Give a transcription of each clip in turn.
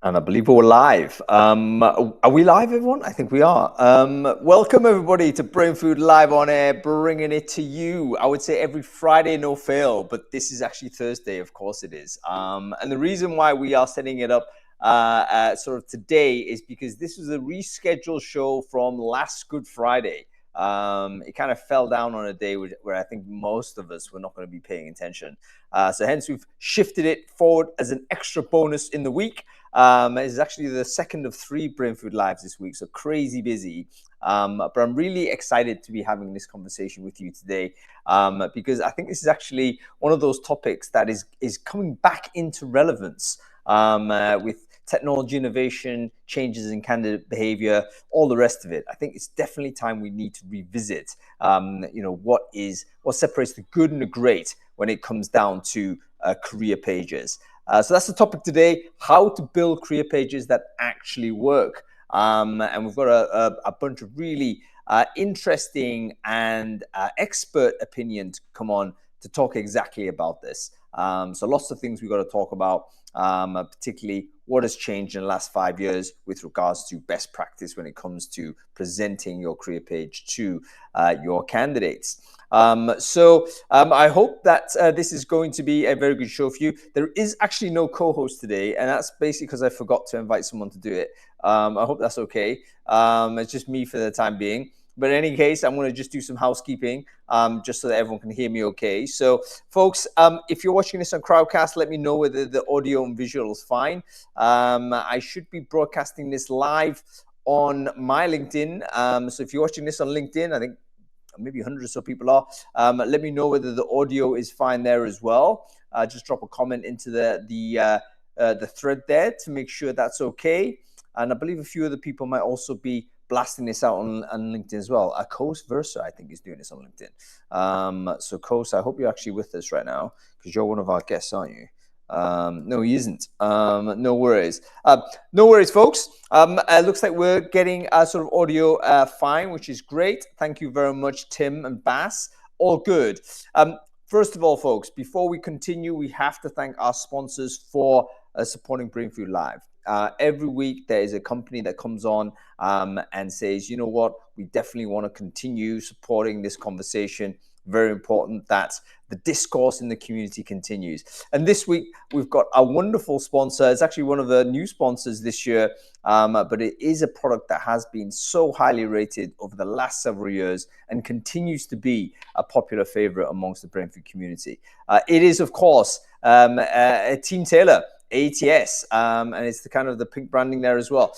And I believe we're live. Are we live, everyone? I think we are. Welcome, everybody, to Brainfood Live on Air, bringing it to you. I would say every Friday, no fail, but this is actually Thursday. Of course it is. And the reason why we are setting it up sort of today is because this was a rescheduled show from last Good Friday. It kind of fell down on a day where I think most of us were not going to be paying attention. So hence we've shifted it forward as an extra bonus in the week. It's actually the second of 3 Brainfood Lives this week, so crazy busy. But I'm really excited to be having this conversation with you today because I think this is actually one of those topics that is coming back into relevance with technology innovation, changes in candidate behavior, all the rest of it. I think it's definitely time we need to revisit, what separates the good and the great when it comes down to career pages. So that's the topic today, how to build career pages that actually work. And we've got a bunch of really interesting and expert opinions come on to talk exactly about this. So lots of things we've got to talk about, particularly what has changed in the last 5 years with regards to best practice when it comes to presenting your career page to your candidates. I hope that this is going to be a very good show for you. There is actually no co-host today, and that's basically because I forgot to invite someone to do it. I hope that's okay. It's just me for the time being. But in any case, I'm going to just do some housekeeping just so that everyone can hear me okay. So, folks, if you're watching this on Crowdcast, let me know whether the audio and visual is fine. I should be broadcasting this live on my LinkedIn. So if you're watching this on LinkedIn, I think maybe 100 or so people are. Let me know whether the audio is fine there as well. Just drop a comment into the thread there to make sure that's okay. And I believe a few other people might also be blasting this out on LinkedIn as well. Coast Versa, I think, is doing this on LinkedIn. So Coast, I hope you're actually with us right now because you're one of our guests, aren't you? No, he isn't. No worries. No worries, folks. Looks like we're getting sort of audio fine, which is great. Thank you very much, Tim and Bass. All good. First of all, folks, before we continue, we have to thank our sponsors for supporting Brainfood Live. Every week, there is a company that comes on and says, you know what, we definitely want to continue supporting this conversation. Very important that the discourse in the community continues. And this week, we've got a wonderful sponsor. It's actually one of the new sponsors this year, but it is a product that has been so highly rated over the last several years and continues to be a popular favorite amongst the Brainfood community. It is, of course, Team Taylor. ATS, and it's the kind of the pink branding there as well.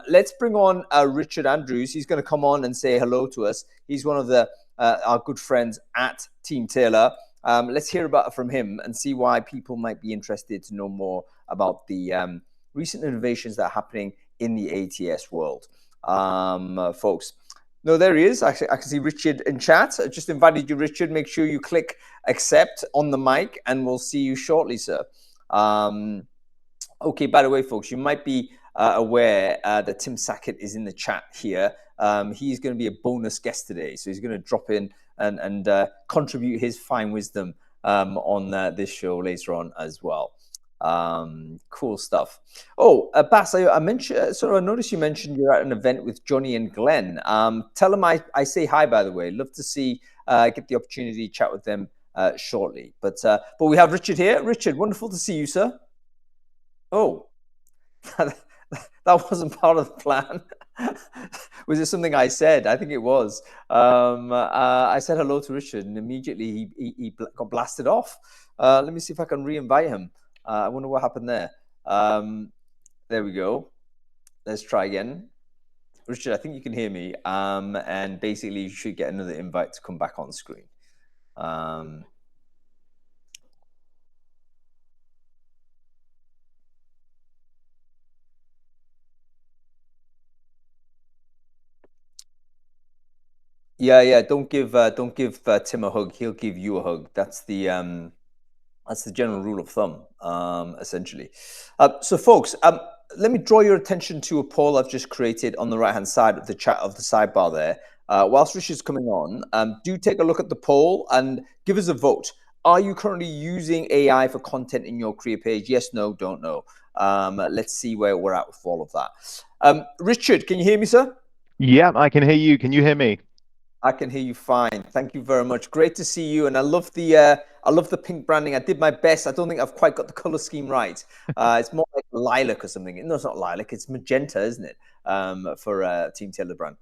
Let's bring on Richard Andrews. He's going to come on and say hello to us. He's one of our good friends at Team Taylor. Let's hear from him and see why people might be interested to know more about the recent innovations that are happening in the ATS world. Folks, no, there he is. Actually, I can see Richard in chat. I just invited you, Richard. Make sure you click accept on the mic, and we'll see you shortly, sir. Okay, by the way, folks, you might be aware that Tim Sackett is in the chat here. He's going to be a bonus guest today, so he's going to drop in and contribute his fine wisdom on this show later on as well. Cool stuff. Oh, Bass, I mentioned. I noticed you mentioned you're at an event with Johnny and Glenn. Tell them I say hi. By the way, love to see get the opportunity to chat with them shortly. But we have Richard here. Richard, wonderful to see you, sir. Oh, that wasn't part of the plan. Was it something I said? I think it was. I said hello to Richard, and immediately he got blasted off. Let me see if I can re-invite him. I wonder what happened there. There we go. Let's try again. Richard, I think you can hear me. And basically, you should get another invite to come back on screen. Yeah. Don't give Tim a hug. He'll give you a hug. That's the general rule of thumb, essentially. So, folks, let me draw your attention to a poll I've just created on the right-hand side of the chat of the sidebar there. Whilst Richard's coming on, do take a look at the poll and give us a vote. Are you currently using AI for content in your career page? Yes, no, don't know. Let's see where we're at with all of that. Richard, can you hear me, sir? Yeah, I can hear you. Can you hear me? I can hear you fine. Thank you very much. Great to see you, and I love the pink branding. I did my best. I don't think I've quite got the color scheme right. It's more like lilac or something. No, it's not lilac. It's magenta, isn't it? For Team Taylor brand.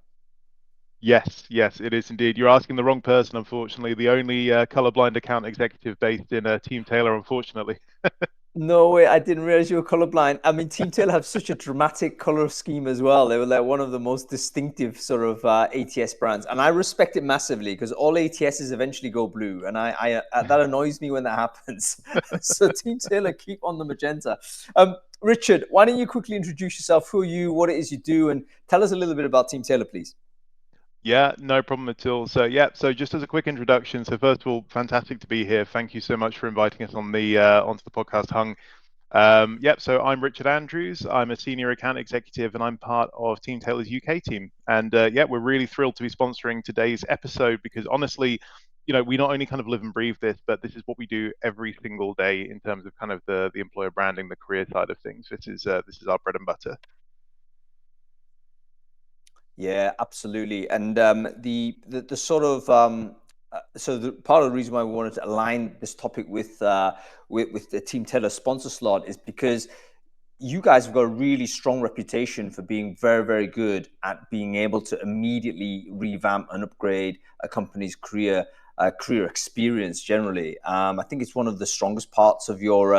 Yes, yes, it is indeed. You're asking the wrong person, unfortunately. The only colorblind account executive based in Team Taylor, unfortunately. No way, I didn't realize you were colorblind. I mean, Team Taylor have such a dramatic color scheme as well. They were like one of the most distinctive sort of ATS brands, and I respect it massively because all ATSs eventually go blue, and that annoys me when that happens. So Team Taylor, keep on the magenta. Richard, why don't you quickly introduce yourself? Who are you? What it is you do, and tell us a little bit about Team Taylor, please. Yeah, no problem at all. So just as a quick introduction, so first of all, fantastic to be here. Thank you so much for inviting us on the onto the podcast, Hung. So I'm Richard Andrews. I'm a senior account executive and I'm part of Team Taylor's UK team. And we're really thrilled to be sponsoring today's episode because honestly, we not only kind of live and breathe this, but this is what we do every single day in terms of kind of the employer branding, the career side of things. This is our bread and butter. Yeah, absolutely. And the sort of so the part of the reason why we wanted to align this topic with the Team Taylor sponsor slot is because you guys have got a really strong reputation for being very, very good at being able to immediately revamp and upgrade a company's career experience generally. I think it's one of the strongest parts of your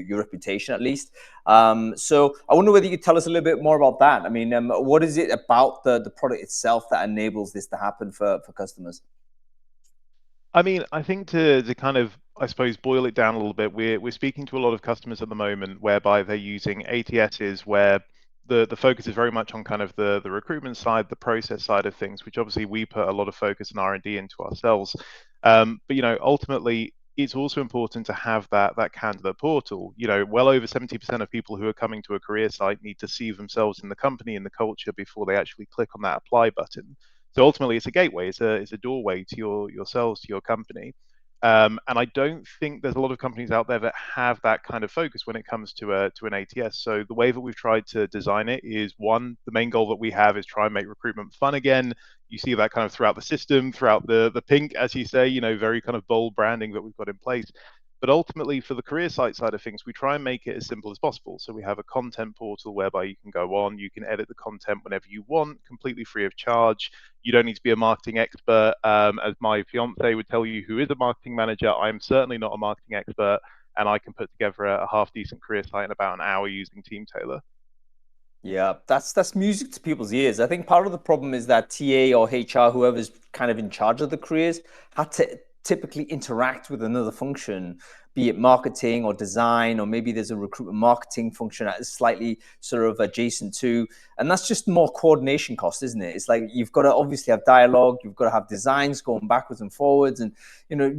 reputation, at least. So I wonder whether you could tell us a little bit more about that. I mean, what is it about the product itself that enables this to happen for customers? I mean, I think to kind of, I suppose, boil it down a little bit, we're speaking to a lot of customers at the moment whereby they're using ATSs where the focus is very much on kind of the recruitment side, the process side of things, which obviously we put a lot of focus and R&D into ourselves. But ultimately, it's also important to have that candidate portal. Well over 70% of people who are coming to a career site need to see themselves in the company, in the culture before they actually click on that apply button. So ultimately, it's a gateway, it's a doorway to yourselves, to your company. And I don't think there's a lot of companies out there that have that kind of focus when it comes to an ATS. So the way that we've tried to design it is one, the main goal that we have is try and make recruitment fun again. You see that kind of throughout the system, throughout the pink, as you say, very kind of bold branding that we've got in place. But ultimately, for the career side of things, we try and make it as simple as possible. So we have a content portal whereby you can go on, you can edit the content whenever you want, completely free of charge. You don't need to be a marketing expert. As my fiance would tell you, who is a marketing manager, I'm certainly not a marketing expert, and I can put together a half decent career site in about an hour using Team Tailor. Yeah, that's music to people's ears. I think part of the problem is that TA or HR, whoever's kind of in charge of the careers, had to typically interact with another function, be it marketing or design, or maybe there's a recruitment marketing function that is slightly sort of adjacent to, and that's just more coordination cost, isn't it? It's like you've got to obviously have dialogue, you've got to have designs going backwards and forwards, and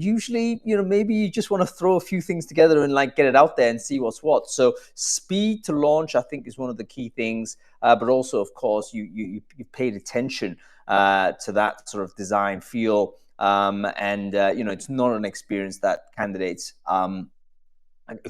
usually, maybe you just want to throw a few things together and like get it out there and see what's what. So speed to launch, I think, is one of the key things. But also, of course, you paid attention to that sort of design feel, and it's not an experience that candidates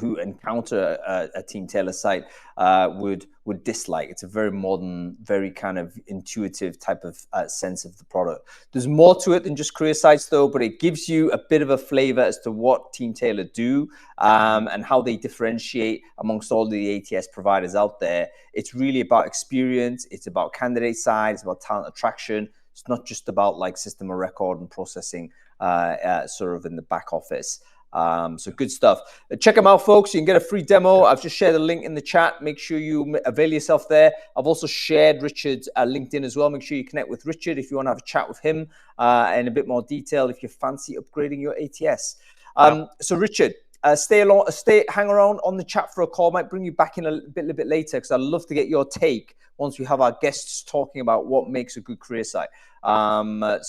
who encounter a Team Taylor site would dislike. It's a very modern, very kind of intuitive type of sense of the product. There's more to it than just career sites, though, but it gives you a bit of a flavor as to what Team Taylor do and how they differentiate amongst all the ATS providers out there. It's really about experience. It's about candidate side. It's about talent attraction. It's not just about like system of record and processing sort of in the back office. So good stuff. Check them out, folks. You can get a free demo. I've just shared a link in the chat. Make sure you avail yourself there. I've also shared Richard's LinkedIn as well. Make sure you connect with Richard if you want to have a chat with him in a bit more detail if you fancy upgrading your ATS. Yeah. So Richard, hang around on the chat for a call. Might bring you back in a little bit later because I'd love to get your take once we have our guests talking about what makes a good career site. We'll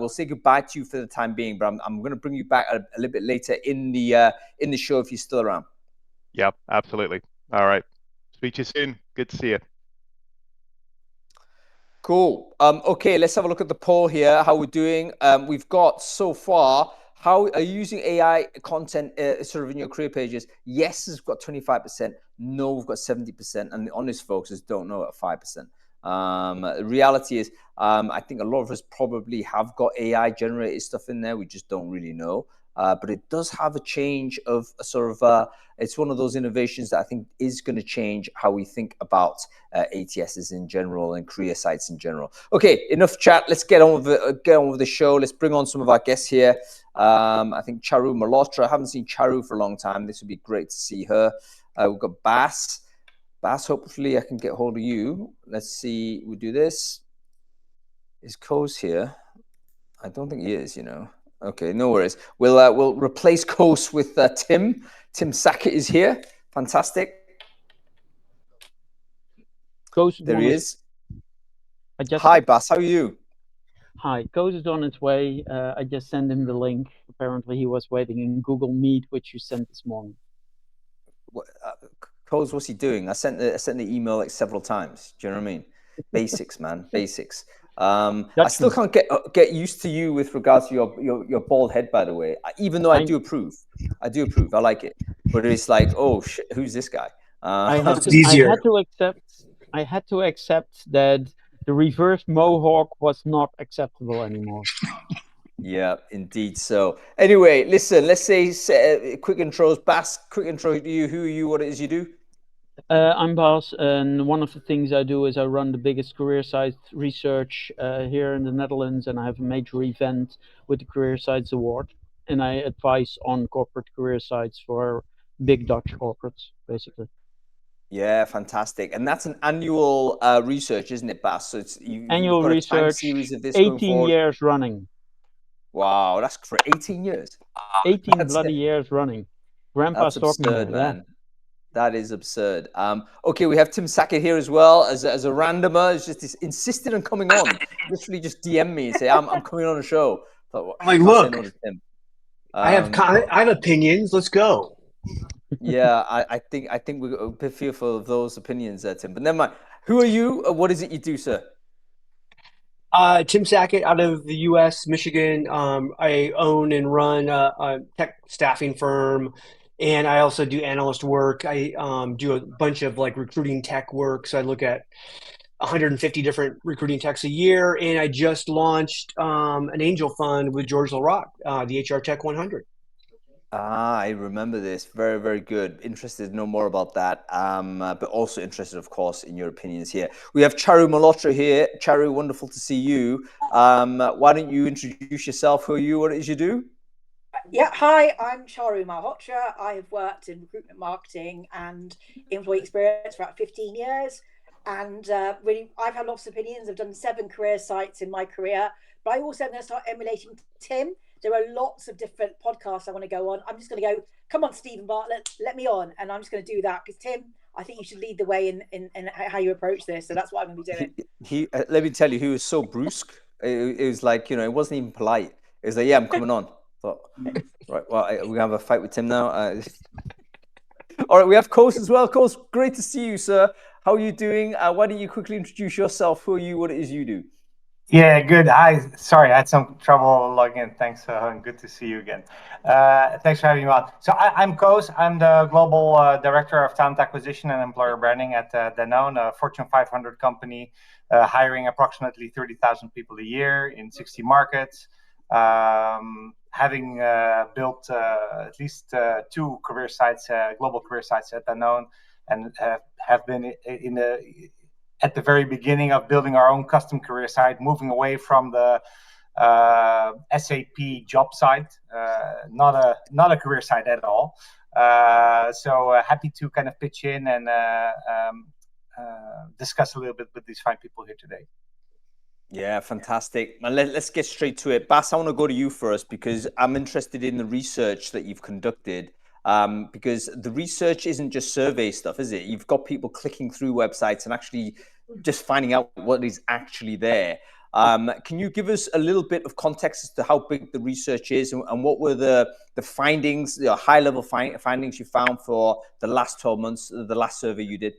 say goodbye to you for the time being, but I'm going to bring you back a little bit later in the show if you're still around. Yeah, absolutely. All right. Speak to you soon. Good to see you. Cool. Okay, let's have a look at the poll here. How we're doing. We've got so far How are you using AI content sort of in your career pages? Yes, it's got 25%. No, we've got 70%. And the honest folks is don't know at 5%. The reality is, I think a lot of us probably have got AI generated stuff in there. We just don't really know. But it does have a change of a sort of, it's one of those innovations that I think is going to change how we think about ATSs in general and career sites in general. Okay, enough chat. Let's get on with the show. Let's bring on some of our guests here. I think Charu Malhotra. I haven't seen Charu for a long time. This would be great to see her. We've got Bass. Bass, hopefully I can get hold of you. Let's see. We do this. Is Coase here? I don't think he is, Okay, no worries. We'll replace Coase with Tim. Tim Sackett is here. Fantastic. There he is. Hi, Bass. How are you? Hi, Coase is on its way. I just sent him the link. Apparently, he was waiting in Google Meet, which you sent this morning. Coase, what's he doing? I sent the email like several times. Do you know what I mean? Basics, man. Basics. I still can't get used to you with regards to your bald head, by the way. Even though I do approve. I like it, but it's like, oh shit, who's this guy? I had to accept that the reverse mohawk was not acceptable anymore. Yeah, indeed. So anyway, listen, let's say quick intros. Bass, quick intro to you. Who are you? What it is you do? I'm Bas, and one of the things I do is I run the biggest career site research here in the Netherlands, and I have a major event with the Career Sites Award, and I advise on corporate career sites for big Dutch corporates, basically. Yeah, fantastic. And that's an annual research, isn't it, Bas? So annual you've got research, a time series of this 18 years running. Wow, that's for 18 years. 18 bloody years running. Grandpa's talking absurd, here, man. Yeah. That is absurd. Okay, we have Tim Sackett here as well as a randomer. He's just insisted on coming on. Literally just DM me and say, I'm coming on a show. I'm like, look, no I have opinions. Let's go. Yeah, I think we're a bit fearful of those opinions there, Tim. But never mind. Who are you? What is it you do, sir? Tim Sackett out of the U.S., Michigan. I own and run a tech staffing firm, and I also do analyst work. I do a bunch of like recruiting tech work. So I look at 150 different recruiting techs a year, and I just launched an angel fund with George LaRock, the HR Tech 100. I remember this. Very, very good. Interested to know more about that, but also interested, of course, in your opinions here. We have Charu Malhotra here. Charu, wonderful to see you. Why don't you introduce yourself? Who are you? What it is you do? Yeah, hi, I'm Charu Malhotra. I have worked in recruitment marketing and employee experience for about 15 years. And really, I've had lots of opinions. I've done 7 career sites in my career, but I also am going to start emulating Tim. There are lots of different podcasts I want to go on. I'm just going to go, come on, Stephen Bartlett, let me on. And I'm just going to do that because, Tim, I think you should lead the way in how you approach this. So that's what I'm going to be doing. He let me tell you, he was so brusque. It was like, it wasn't even polite. It was like, yeah, I'm coming on. Thought, right, well, we have a fight with Tim now. All right, we have Coase as well. Coase, great to see you, sir. How are you doing? Why don't you quickly introduce yourself? Who are you? What it is you do? Yeah, good. Hi. Sorry, I had some trouble logging in. Thanks. Good to see you again. Thanks for having me on. So I'm Coase. I'm the Global Director of Talent Acquisition and Employer Branding at Danone, a Fortune 500 company, hiring approximately 30,000 people a year in 60 markets. Having built at least 2 career sites, global career sites at Danone, and have been at the very beginning of building our own custom career site, moving away from the SAP job site, not a career site at all. So happy to kind of pitch in and discuss a little bit with these fine people here today. Yeah, fantastic. And let's get straight to it. Bass, I want to go to you first because I'm interested in the research that you've conducted. Because the research isn't just survey stuff, is it? You've got people clicking through websites and actually just finding out what is actually there. Can you give us a little bit of context as to how big the research is and what were the findings, the high-level findings you found for the last 12 months, the last survey you did?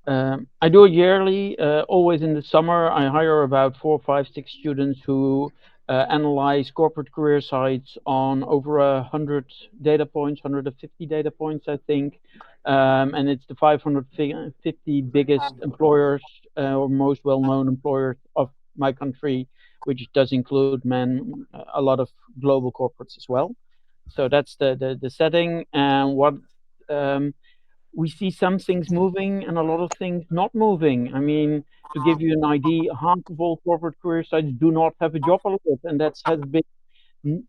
I do it yearly, always in the summer. I hire about 4, 5, 6 students who analyze corporate career sites on over 100 data points, 150 data points, I think. And it's the 550 biggest employers or most well-known employers of my country, which does include a lot of global corporates as well. So that's the setting. And what we see some things moving and a lot of things not moving. I mean, to give you an idea, half of all corporate career sites do not have a job alert, and that has been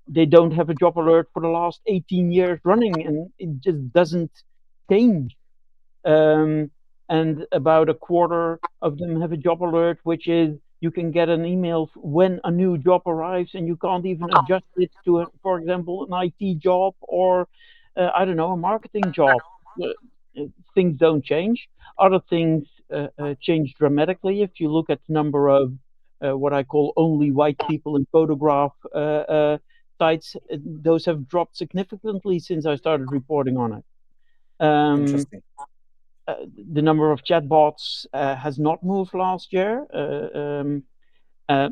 they don't have a job alert for the last 18 years running, and it just doesn't change. And about a quarter of them have a job alert, which is you can get an email when a new job arrives, and you can't even adjust it to, for example, an IT job or I don't know, a marketing job. Uh, Things don't change. Other things change dramatically. If you look at the number of what I call only white people in photograph sites, those have dropped significantly since I started reporting on it. Interesting. The number of chatbots has not moved last year, uh,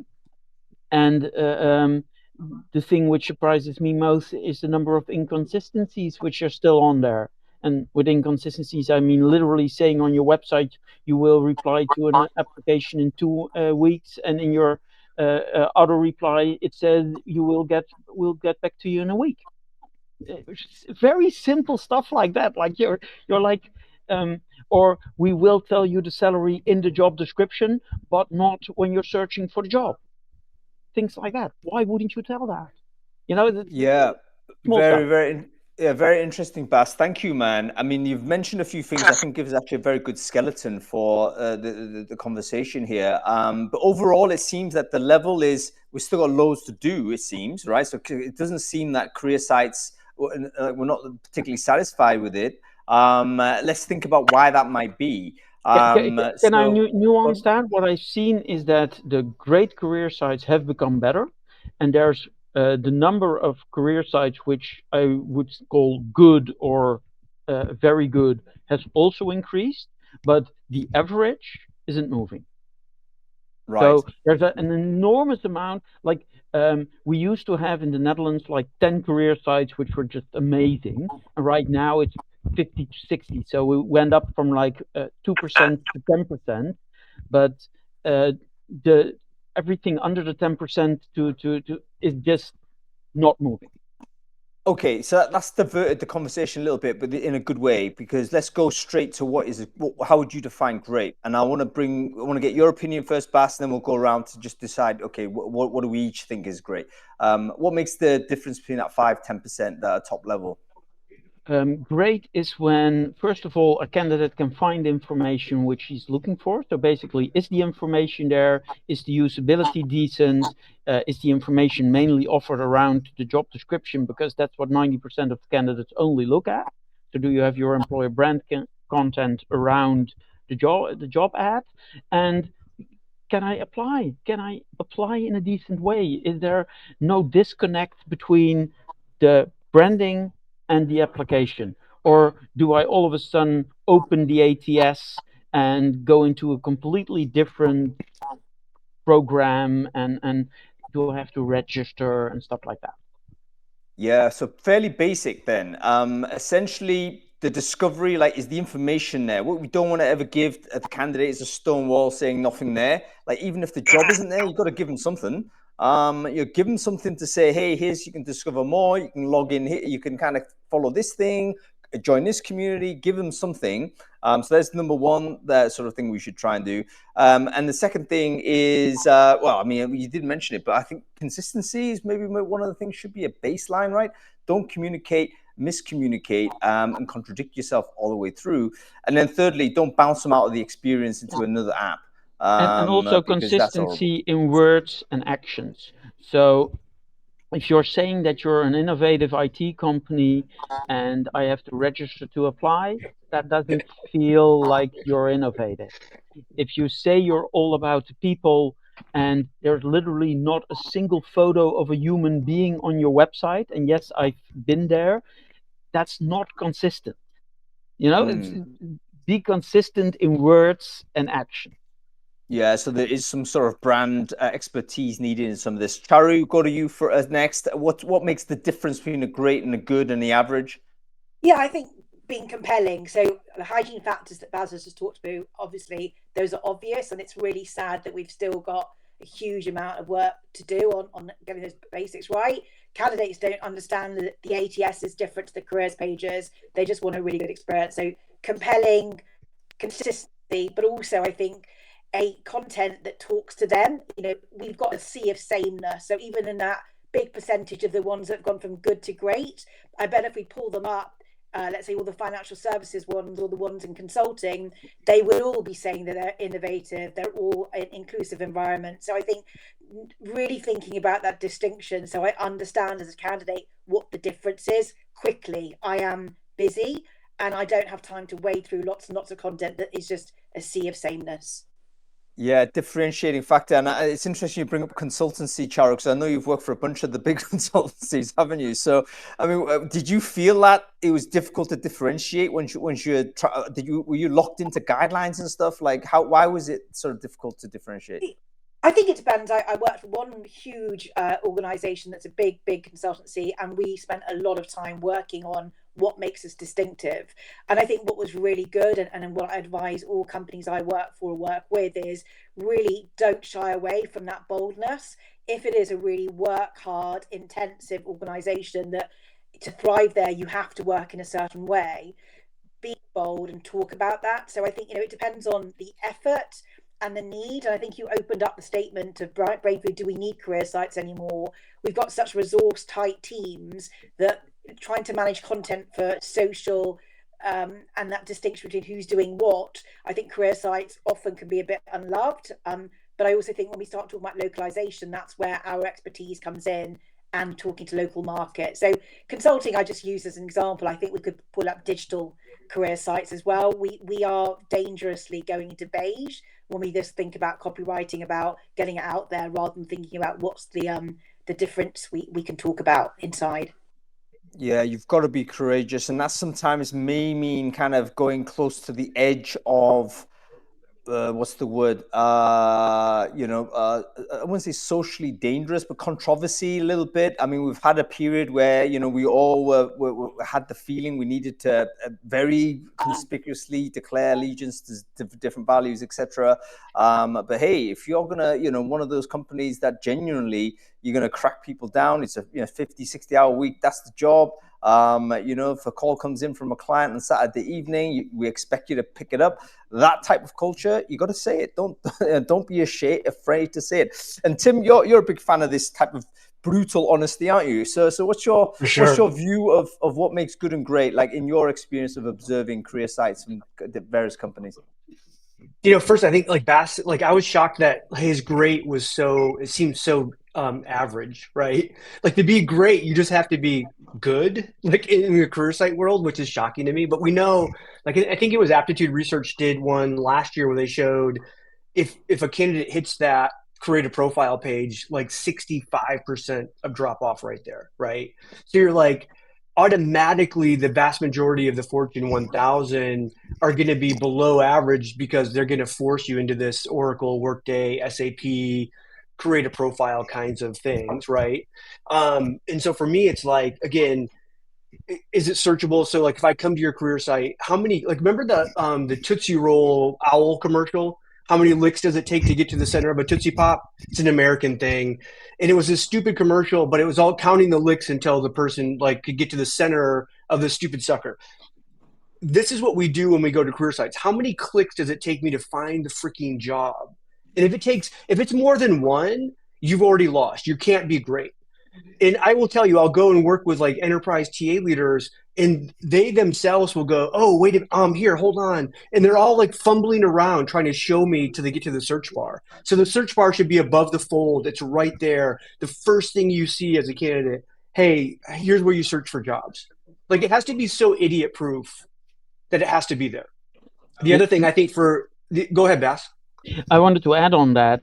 and the thing which surprises me most is the number of inconsistencies which are still on there. And with inconsistencies, I mean literally saying on your website you will reply to an application in 2 weeks, and in your auto reply it says we'll get back to you in a week. Very simple stuff like that. Like you're like, or we will tell you the salary in the job description, but not when you're searching for the job. Things like that. Why wouldn't you tell that? You know, Yeah, small stuff. very interesting, Bas. Thank you, man. I mean, you've mentioned a few things I think gives actually a very good skeleton for the conversation here. But overall, it seems that the level is we've still got loads to do. It seems right. So it doesn't seem that career sites we're not particularly satisfied with it. Let's think about why that might be. Can I nuance that? What I've seen is that the great career sites have become better, and there's the number of career sites which I would call good or very good has also increased, but the average isn't moving. Right. So there's an enormous amount. Like we used to have in the Netherlands like 10 career sites which were just amazing, and right now it's 50 to 60. So we went up from like 2% to 10%, but the everything under the 10% to is just not moving. Okay, so that's diverted the conversation a little bit, but in a good way, because let's go straight to how would you define great? And I want to get your opinion first, Bas, and then we'll go around to just decide, okay, what do we each think is great? What makes the difference between that 5-10% that are top level? Great is when, first of all, a candidate can find information which he's looking for. So basically, is the information there? Is the usability decent? Is the information mainly offered around the job description? Because that's what 90% of candidates only look at. So do you have your employer brand content around the job ad? And can I apply? Can I apply in a decent way? Is there no disconnect between the branding and the application? Or do I all of a sudden open the ATS and go into a completely different program, and do I have to register and stuff like that? Yeah, so fairly basic then. Essentially, the discovery, like, is the information there? What we don't want to ever give the candidate is a stone wall saying nothing there. Like, even if the job isn't there, you've got to give them something. You give them something to say, hey, here's, you can discover more, you can log in here, you can kind of follow this thing, join this community, give them something. So that's number one, that sort of thing we should try and do. And the second thing is, well, I mean, you didn't mention it, but I think consistency is maybe one of the things should be a baseline, right? Don't communicate, miscommunicate, and contradict yourself all the way through. And then thirdly, don't bounce them out of the experience into another app. And also consistency in words and actions. So if you're saying that you're an innovative IT company and I have to register to apply, that doesn't feel like you're innovative. If you say you're all about people and there's literally not a single photo of a human being on your website, and yes, I've been there, that's not consistent. You know, be consistent in words and action. Yeah, so there is some sort of brand expertise needed in some of this. Charu, go to you for next. What makes the difference between a great and a good and the average? Yeah, I think being compelling. So the hygiene factors that Baz has just talked about, obviously, those are obvious, and it's really sad that we've still got a huge amount of work to do on getting those basics right. Candidates don't understand that the ATS is different to the careers pages. They just want a really good experience. So compelling, consistency, but also I think a content that talks to them. We've got a sea of sameness. So even in that big percentage of the ones that have gone from good to great, I bet if we pull them up, let's say all the financial services ones or the ones in consulting, they would all be saying that they're innovative, they're all an inclusive environment. So I think really thinking about that distinction, so I understand as a candidate what the difference is quickly. I am busy and I don't have time to wade through lots and lots of content that is just a sea of sameness. Yeah, differentiating factor. And it's interesting you bring up consultancy, Charo, because I know you've worked for a bunch of the big consultancies, haven't you? So, I mean, did you feel that it was difficult to differentiate were you locked into guidelines and stuff? Like why was it sort of difficult to differentiate? I think it depends. I worked for one huge organization that's a big consultancy, and we spent a lot of time working on what makes us distinctive. And I think what was really good, and what I advise all companies I work for or work with, is really don't shy away from that boldness. If it is a really work hard, intensive organization that to thrive there, you have to work in a certain way, be bold and talk about that. So I think, it depends on the effort and the need. And I think you opened up the statement of Brainfood, do we need career sites anymore? We've got such resource tight teams that trying to manage content for social and that distinction between who's doing what, I think career sites often can be a bit unloved. But I also think when we start talking about localization, that's where our expertise comes in, and talking to local markets. So consulting, I just use as an example. I think we could pull up digital career sites as well. We are dangerously going into beige when we just think about copywriting, about getting it out there, rather than thinking about what's the difference we can talk about inside. Yeah, you've got to be courageous, and that sometimes may mean kind of going close to the edge of what's the word? I wouldn't say socially dangerous, but controversy a little bit. I mean, we've had a period where we all had the feeling we needed to very conspicuously declare allegiance to different values, etc. But hey, if you're gonna, one of those companies that genuinely you're gonna crack people down, it's a 50, 60-hour week. That's the job. If a call comes in from a client on Saturday evening, we expect you to pick it up. That type of culture, you got to say it. Don't be afraid to say it. And Tim, you're a big fan of this type of brutal honesty, aren't you? So what's your view of what makes good and great, like in your experience of observing career sites from the various companies? First, I think like Bass, like I was shocked that his great was it seemed so average, right? Like to be great, you just have to be good, like in the career site world, which is shocking to me. But we know, like I think it was Aptitude Research did one last year where they showed if a candidate hits that create a profile page, like 65% of drop off right there, right? So you're like, automatically the vast majority of the Fortune 1000 are going to be below average because they're going to force you into this Oracle, Workday, SAP, create a profile kinds of things, right? And so for me, it's like, again, is it searchable? So like if I come to your career site, how many, like remember the Tootsie Roll owl commercial? How many licks does it take to get to the center of a Tootsie Pop? It's an American thing. And it was this stupid commercial, but it was all counting the licks until the person like could get to the center of the stupid sucker. This is what we do when we go to career sites. How many clicks does it take me to find the freaking job? And if it's more than one, you've already lost. You can't be great. And I will tell you, I'll go and work with like enterprise TA leaders, and they themselves will go, "Oh, wait, here, hold on," and they're all like fumbling around trying to show me till they get to the search bar. So the search bar should be above the fold. It's right there. The first thing you see as a candidate, hey, here's where you search for jobs. Like it has to be so idiot proof that it has to be there. The other thing I think go ahead, Bass. I wanted to add on that,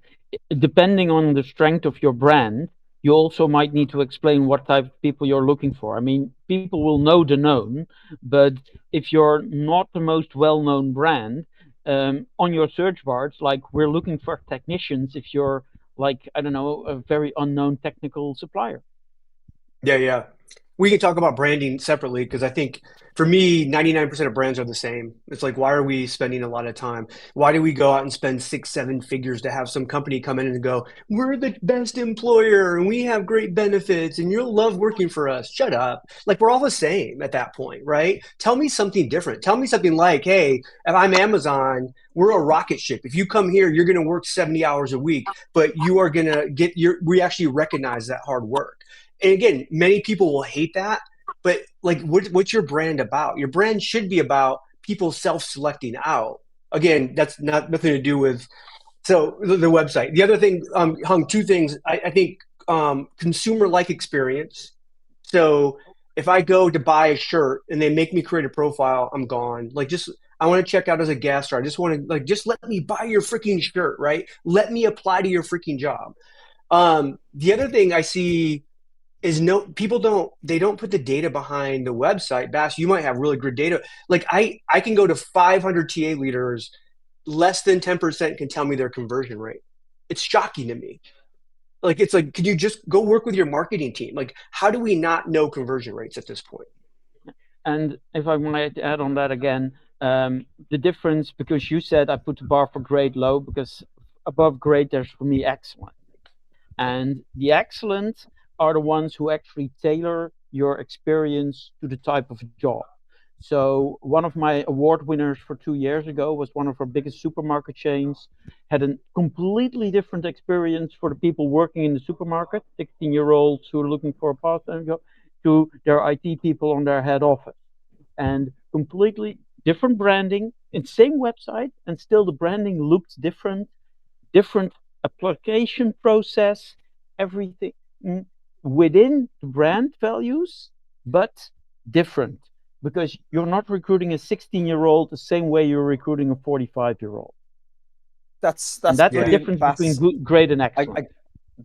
depending on the strength of your brand, you also might need to explain what type of people you're looking for. I mean, people will know the known, but if you're not the most well-known brand, on your search bars, like we're looking for technicians if you're like, I don't know, a very unknown technical supplier. Yeah. We can talk about branding separately because I think for me, 99% of brands are the same. It's like, why are we spending a lot of time? Why do we go out and spend 6, 7 figures to have some company come in and go, we're the best employer and we have great benefits and you'll love working for us? Shut up. Like, we're all the same at that point, right? Tell me something different. Tell me something like, hey, if I'm Amazon, we're a rocket ship. If you come here, you're going to work 70 hours a week, but you are going to we actually recognize that hard work. And again, many people will hate that, but like, what's your brand about? Your brand should be about people self-selecting out. Again, that's nothing to do with the website. The other thing, Hung, two things. I think consumer-like experience. So if I go to buy a shirt and they make me create a profile, I'm gone. Like, just I want to check out as a guest, or I just want to just let me buy your freaking shirt, right? Let me apply to your freaking job. The other thing I see is people don't put the data behind the website. Bass, you might have really good data. Like I can go to 500 TA leaders, less than 10% can tell me their conversion rate. It's shocking to me. Like, it's like, could you just go work with your marketing team? Like, how do we not know conversion rates at this point? And if I might add on that again, the difference, because you said I put the bar for great low, because above great there's for me excellent. And the excellent are the ones who actually tailor your experience to the type of job. So one of my award winners for 2 years ago was one of our biggest supermarket chains, had a completely different experience for the people working in the supermarket, 16-year-olds who are looking for a part-time job, to their IT people on their head office. And completely different branding, in same website, and still the branding looked different application process, everything within the brand values, but different, because you're not recruiting a 16-year-old the same way you're recruiting a 45-year-old. That's the brilliant, difference Bass. between great and excellent.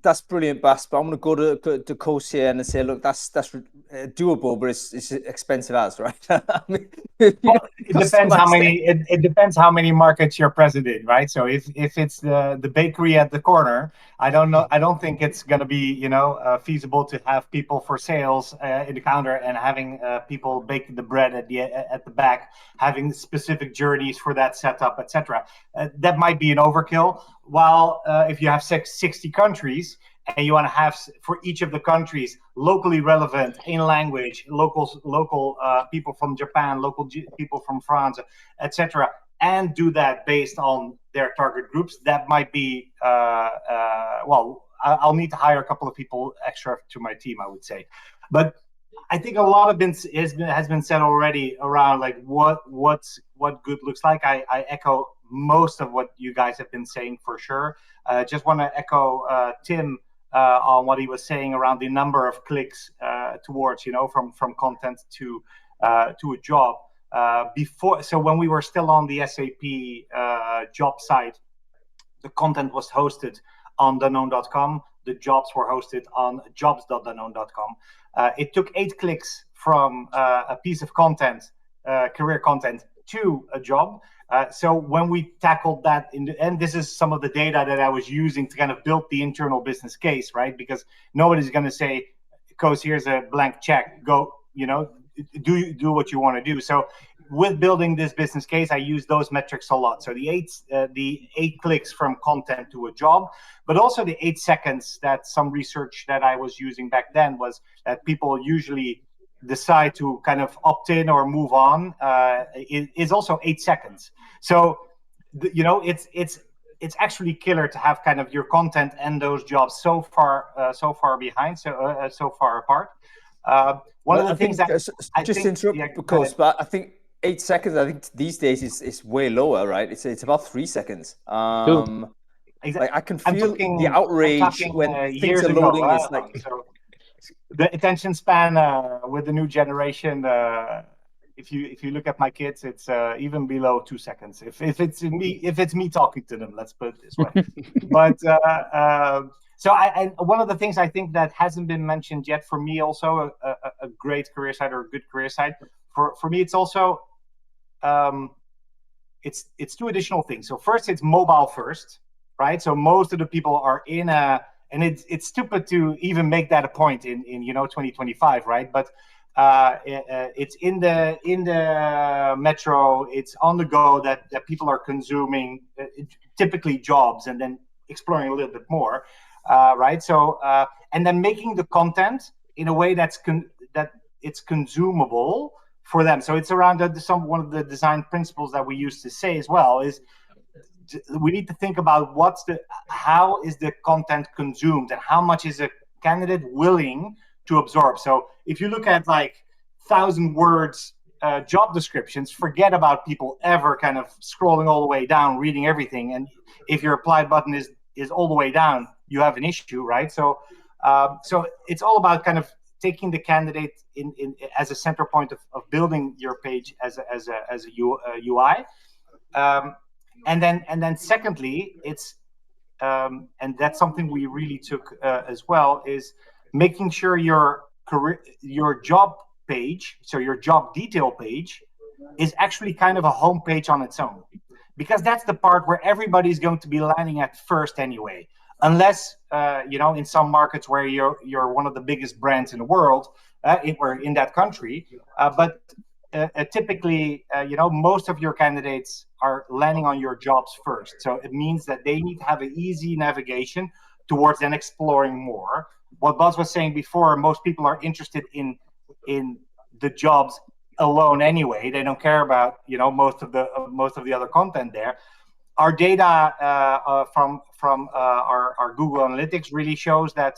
That's brilliant, Bass. But I'm going to go to Coast here and say, look, that's doable, but it's expensive as, right? I mean, well, it depends how many markets you're present in, right? So if it's the bakery at the corner, I don't think it's going to be feasible to have people for sales in the counter and having people bake the bread at the back, having specific journeys for that setup, etc. That might be an overkill. While if you have 60 countries and you want to have for each of the countries locally relevant in language, local people from Japan, local people from France, etc., and do that based on their target groups, that might be well, I'll need to hire a couple of people extra to my team, I would say. But I think a lot of has been said already around like what good looks like. I echo most of what you guys have been saying for sure. Just want to echo Tim on what he was saying around the number of clicks towards from content to a job. So when we were still on the SAP job site, the content was hosted on Danone.com. The jobs were hosted on jobs.danone.com. It took 8 clicks from a piece of content, career content, to a job. So when we tackled that, and this is some of the data that I was using to kind of build the internal business case, right? Because nobody's going to say, "Coach, here's a blank check. Go, do what you want to do." So with building this business case, I use those metrics a lot. So the eight clicks from content to a job, but also the 8 seconds that some research that I was using back then was that people usually decide to kind of opt in or move on is also 8 seconds. So it's actually killer to have kind of your content and those jobs so far behind, so far apart. One of the things that just interrupt because, but I think 8 seconds. I think these days is way lower, right? It's about 3 seconds. Like I can feel the outrage when things are loading. It's like so the attention span with the new generation. If you look at my kids, it's even below 2 seconds. If it's me talking to them, let's put it this way. But so one of the things I think that hasn't been mentioned yet for me, also a great career site or a good career site. For me, it's also it's two additional things. So first, it's mobile first, right? So most of the people are in a, and it's stupid to even make that a point in 2025, right? But it's in the metro, it's on the go that people are consuming, typically jobs, and then exploring a little bit more, right? So and then making the content in a way that it's consumable for them. So it's around one of the design principles that we used to say as well is we need to think about how is the content consumed and how much is a candidate willing to absorb. So if you look at like 1,000 words job descriptions, forget about people ever kind of scrolling all the way down, reading everything. And if your apply button is all the way down, you have an issue, right? So so it's all about kind of taking the candidate in as a center point of building your page as a UI. And then secondly, it's and that's something we really took as well, is making sure your job page, so your job detail page, is actually kind of a home page on its own, because that's the part where everybody's going to be landing at first anyway, unless in some markets where you're one of the biggest brands in the world, or in that country, but typically, most of your candidates are landing on your jobs first. So it means that they need to have an easy navigation towards then exploring more. What Buzz was saying before, most people are interested in the jobs alone anyway. They don't care about most of the other content there. Our data from our Google Analytics really shows that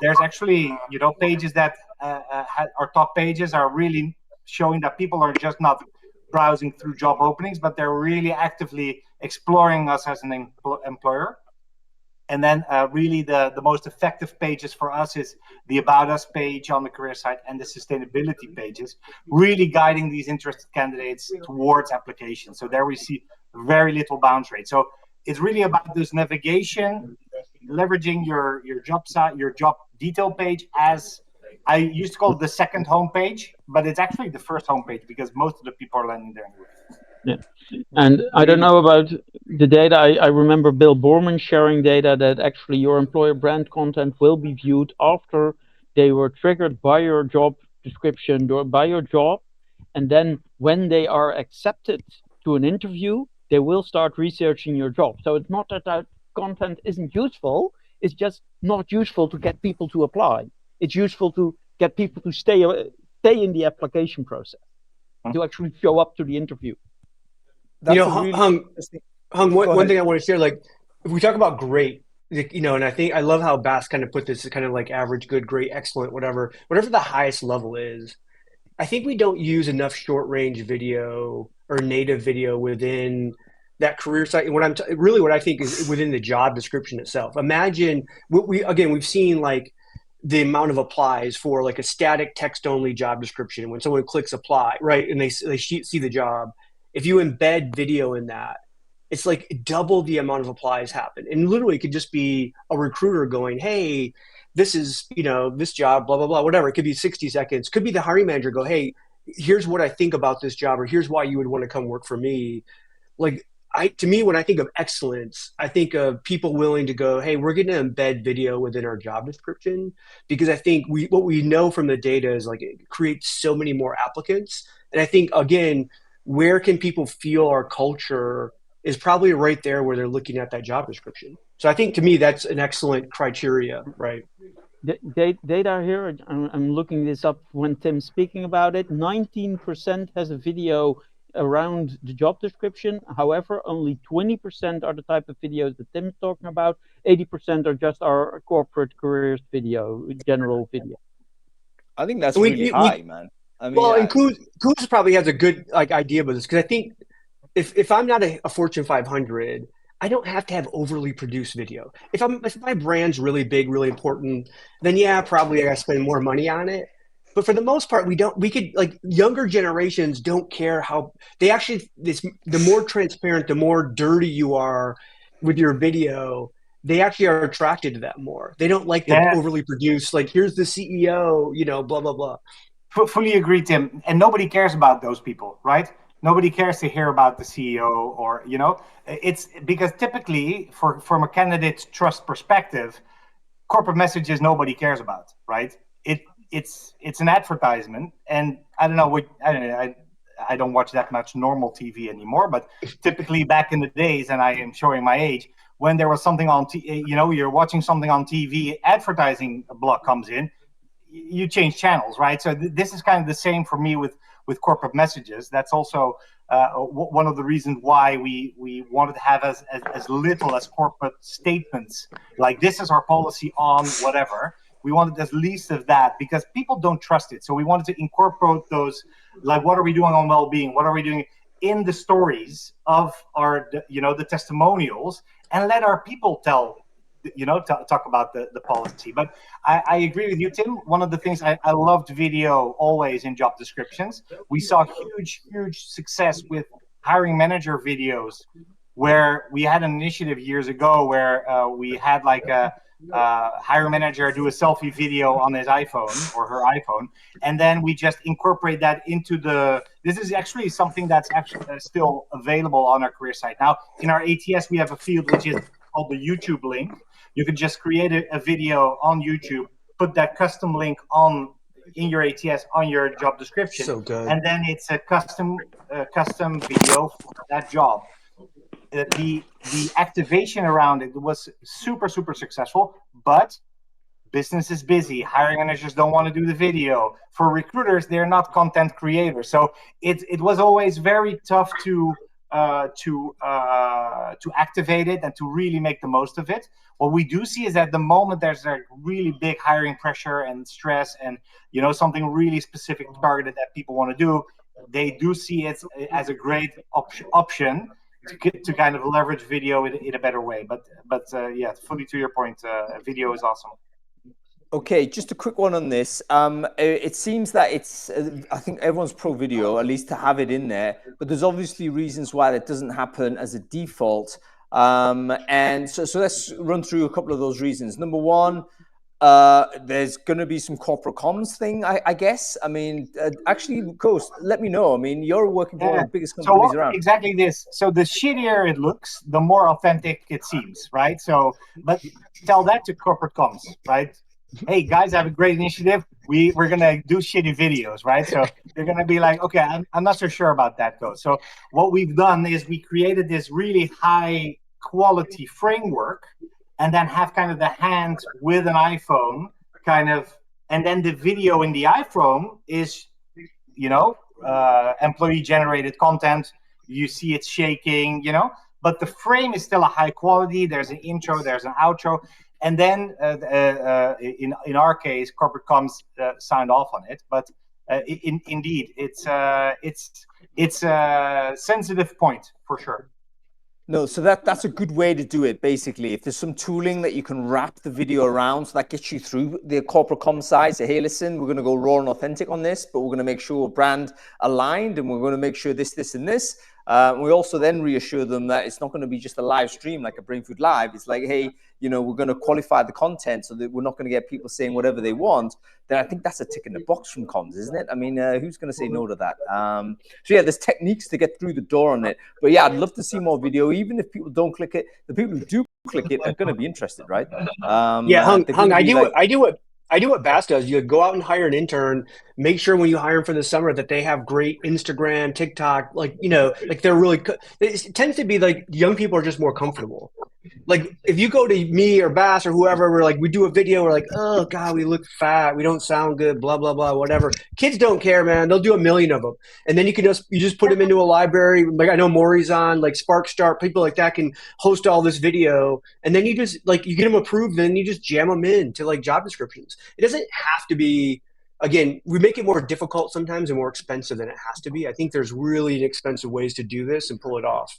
there's actually pages that our top pages are really showing that people are just not browsing through job openings, but they're really actively exploring us as an employer. And then really the most effective pages for us is the About Us page on the career site and the sustainability pages, really guiding these interested candidates towards applications. So there we see very little bounce rate. So it's really about this navigation, leveraging your job site, your job detail page, as I used to call it the second homepage, but it's actually the first homepage because most of the people are landing there anyway. Yeah, and I don't know about the data. I remember Bill Borman sharing data that actually your employer brand content will be viewed after they were triggered by your job description or by your job, and then when they are accepted to an interview, they will start researching your job. So it's not that that content isn't useful; it's just not useful to get people to apply. It's useful to get people to stay in the application process, to actually show up to the interview. That's Hung, one thing I want to share, like, if we talk about great, and I love how Bas kind of put this kind of like average, good, great, excellent, whatever the highest level is. I think we don't use enough short range video or native video within that career site. And what I think is within the job description itself. Imagine we've seen like the amount of applies for like a static text only job description. When someone clicks apply, right, and they see the job, if you embed video in that, it's like double the amount of applies happen. And literally it could just be a recruiter going, hey, this is, this job, blah, blah, blah, whatever. It could be 60 seconds. Could be the hiring manager go, hey, here's what I think about this job, or here's why you would want to come work for me. Like, to me, when I think of excellence, I think of people willing to go, hey, we're going to embed video within our job description, because I think what we know from the data is like it creates so many more applicants. And I think, again, where can people feel our culture is probably right there where they're looking at that job description. So I think to me, that's an excellent criteria, right? Data here, I'm looking this up when Tim's speaking about it. 19% has a video around the job description. However, only 20% are the type of videos that Tim's talking about. 80% are just our corporate careers video, general video. I think that's really high, man. I mean, and Koos probably has a good idea about this, because I think if I'm not a Fortune 500, I don't have to have overly produced video. If my brand's really big, really important, then yeah, probably I gotta spend more money on it. But for the most part, younger generations don't care how they actually, the more transparent, the more dirty you are with your video, they actually are attracted to that more. They don't like the overly produced, like, here's the CEO, blah, blah, blah. Fully agree, Tim. And nobody cares about those people, right? Nobody cares to hear about the CEO, or it's because typically from a candidate's trust perspective, corporate messages nobody cares about, right? It's an advertisement, and I don't know what I don't watch that much normal TV anymore, but typically back in the days, and I am showing my age, when there was something on, you're watching something on TV, advertising block comes in, you change channels, right? So this is kind of the same for me with corporate messages. That's also one of the reasons why we wanted to have as little as corporate statements, like this is our policy on whatever. We wanted as least of that because people don't trust it. So we wanted to incorporate those, like what are we doing on well-being? What are we doing in the stories of our, the testimonials, and let our people tell, talk about the policy. But I agree with you, Tim. One of the things I loved video always in job descriptions. We saw huge success with hiring manager videos, where we had an initiative years ago where we had like a hiring manager do a selfie video on his iPhone or her iPhone, and then we just incorporate that into this is actually something that's actually still available on our career site. Now, in our ATS, we have a field which is called the YouTube link. You can just create a video on YouTube, put that custom link in your ATS on your job description, So good. and then it's a custom video for that job. The activation around it was super successful, but business is busy. Hiring managers don't want to do the video. For recruiters, they're not content creators, so it was always very tough to activate it and to really make the most of it. What we do see is at the moment there's a really big hiring pressure and stress, and something really specific targeted that people want to do. They do see it as a great option to kind of leverage video in a better way. But yeah, fully to your point, video is awesome. Okay, just a quick one on this. It seems that it's, I think everyone's pro video, at least to have it in there, but there's obviously reasons why that doesn't happen as a default. And so let's run through a couple of those reasons. Number one, there's going to be some corporate comms thing, I guess. I mean, actually, Coast, let me know. I mean, you're working for one of the biggest companies around. Exactly this. So the shittier it looks, the more authentic it seems, right? So, but tell that to corporate comms, right? Hey guys, I have a great initiative. We're gonna do shitty videos, right? So they're gonna be like, okay, I'm not so sure about that, Coast. So what we've done is we created this really high quality framework, and then have kind of the hand with an iPhone kind of, and then the video in the iPhone is, employee generated content. You see it shaking, but the frame is still a high quality. There's an intro, there's an outro. And then in our case, corporate comms signed off on it. But indeed, it's a sensitive point for sure. No, so that's a good way to do it, basically. If there's some tooling that you can wrap the video around, so that gets you through the corporate comm side. Say, hey, listen, we're going to go raw and authentic on this, but we're going to make sure we're brand aligned, and we're going to make sure this, and this. We also then reassure them that it's not going to be just a live stream like a Brainfood Live. It's like, hey, we're going to qualify the content so that we're not going to get people saying whatever they want. Then I think that's a tick in the box from comms, isn't it? I mean, who's going to say no to that? So yeah, there's techniques to get through the door on it. But yeah, I'd love to see more video. Even if people don't click it, the people who do click it are going to be interested, right? Hung, I do what Bass does. You go out and hire an intern. Make sure when you hire them for the summer that they have great Instagram, TikTok, like they're really. It tends to be like young people are just more comfortable. Like if you go to me or Bass or whoever, we do a video, we're like, oh God, we look fat, we don't sound good, blah blah blah, whatever. Kids don't care, man. They'll do a million of them, and then you just put them into a library. Like I know Maury's on, like Sparkstart, people like that can host all this video, and then you just you get them approved, and then you just jam them into like job descriptions. It doesn't have to be. Again, we make it more difficult sometimes and more expensive than it has to be. I think there's really inexpensive ways to do this and pull it off.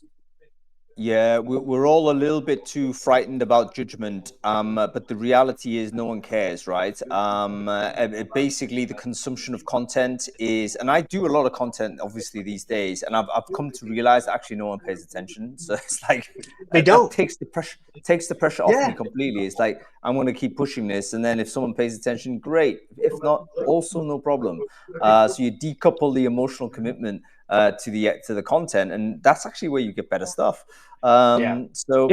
Yeah, we're all a little bit too frightened about judgment, but the reality is no one cares, right? Basically, the consumption of content is, and I do a lot of content, obviously, these days, and I've come to realize actually no one pays attention. So it's like they don't. Takes the pressure off me completely. It's like I'm going to keep pushing this, and then if someone pays attention, great. If not, also no problem. So you decouple the emotional commitment. to the content, and that's actually where you get better stuff. So.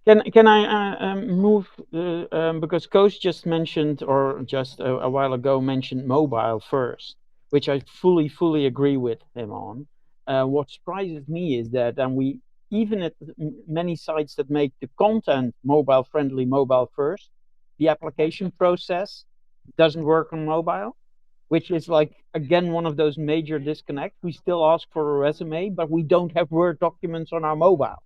Can I move because Coach just mentioned, or just a while ago mentioned mobile first, which I fully agree with him on. What surprises me is that, and we even at many sites that make the content mobile friendly, mobile first, the application process doesn't work on mobile, which is like again one of those major disconnects. We still ask for a resume, but we don't have Word documents on our mobile.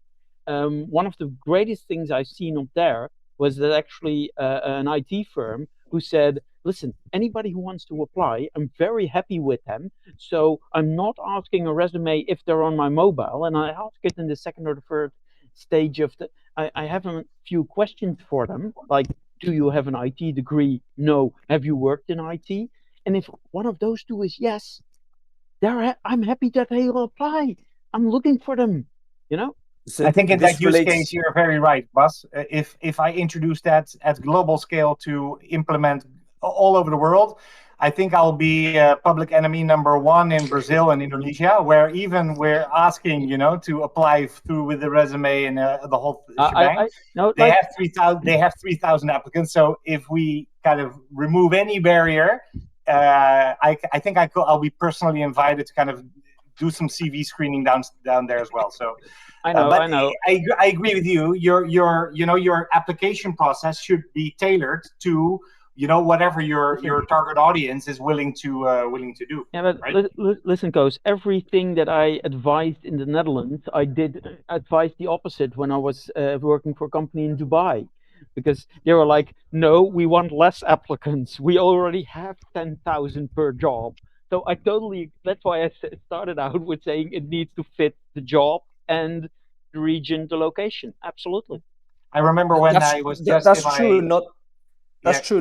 One of the greatest things I've seen up there was that actually an IT firm who said, listen, anybody who wants to apply, I'm very happy with them. So I'm not asking a resume if they're on my mobile. And I ask it in the second or the third stage of the, I have a few questions for them, like, do you have an IT degree? No. Have you worked in IT? And if one of those two is yes, I'm happy that they will apply. I'm looking for them, you know? So I think in that use relates... case, you're very right, Bas. If I introduce that at global scale to implement all over the world, I think I'll be public enemy number one in Brazil and Indonesia, where even we're asking, to apply through with the resume and the whole shebang. They have 3,000. They have 3,000 applicants. So if we kind of remove any barrier, I think I'll be personally invited to kind of do some CV screening down there as well. So. I know. I agree with you. Your application process should be tailored to whatever your target audience is willing to do. Yeah, but right? Listen, Koos, everything that I advised in the Netherlands, I did advise the opposite when I was working for a company in Dubai, because they were like, no, we want less applicants. We already have 10,000 per job. So that's why I started out with saying it needs to fit the job and the region, the location. Absolutely. I remember when I was just That's true,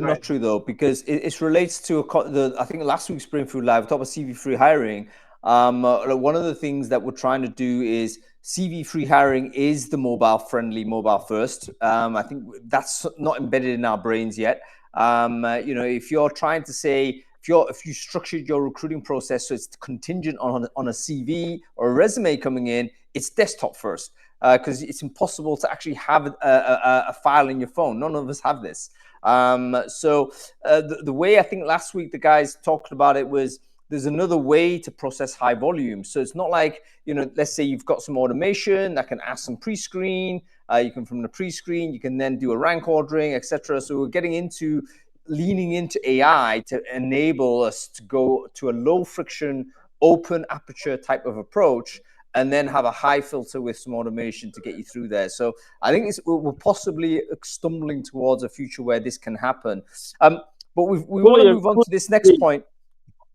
not true though, because it relates to I think last week's Brainfood Live, talk about CV-free hiring. One of the things that we're trying to do is CV-free hiring is the mobile-friendly, mobile-first. I think that's not embedded in our brains yet. If you're trying to say, if you structured your recruiting process so it's contingent on a CV or a resume coming in, it's desktop first, because it's impossible to actually have a file in your phone. None of us have this. So the way I think last week the guys talked about it was there's another way to process high volume. So it's not like, let's say you've got some automation that can ask some pre-screen. You can, from the pre-screen, you can then do a rank ordering, etc. So we're leaning into AI to enable us to go to a low friction, open aperture type of approach, and then have a high filter with some automation to get you through there. So I think we're possibly stumbling towards a future where this can happen. But we want to move on to this next point,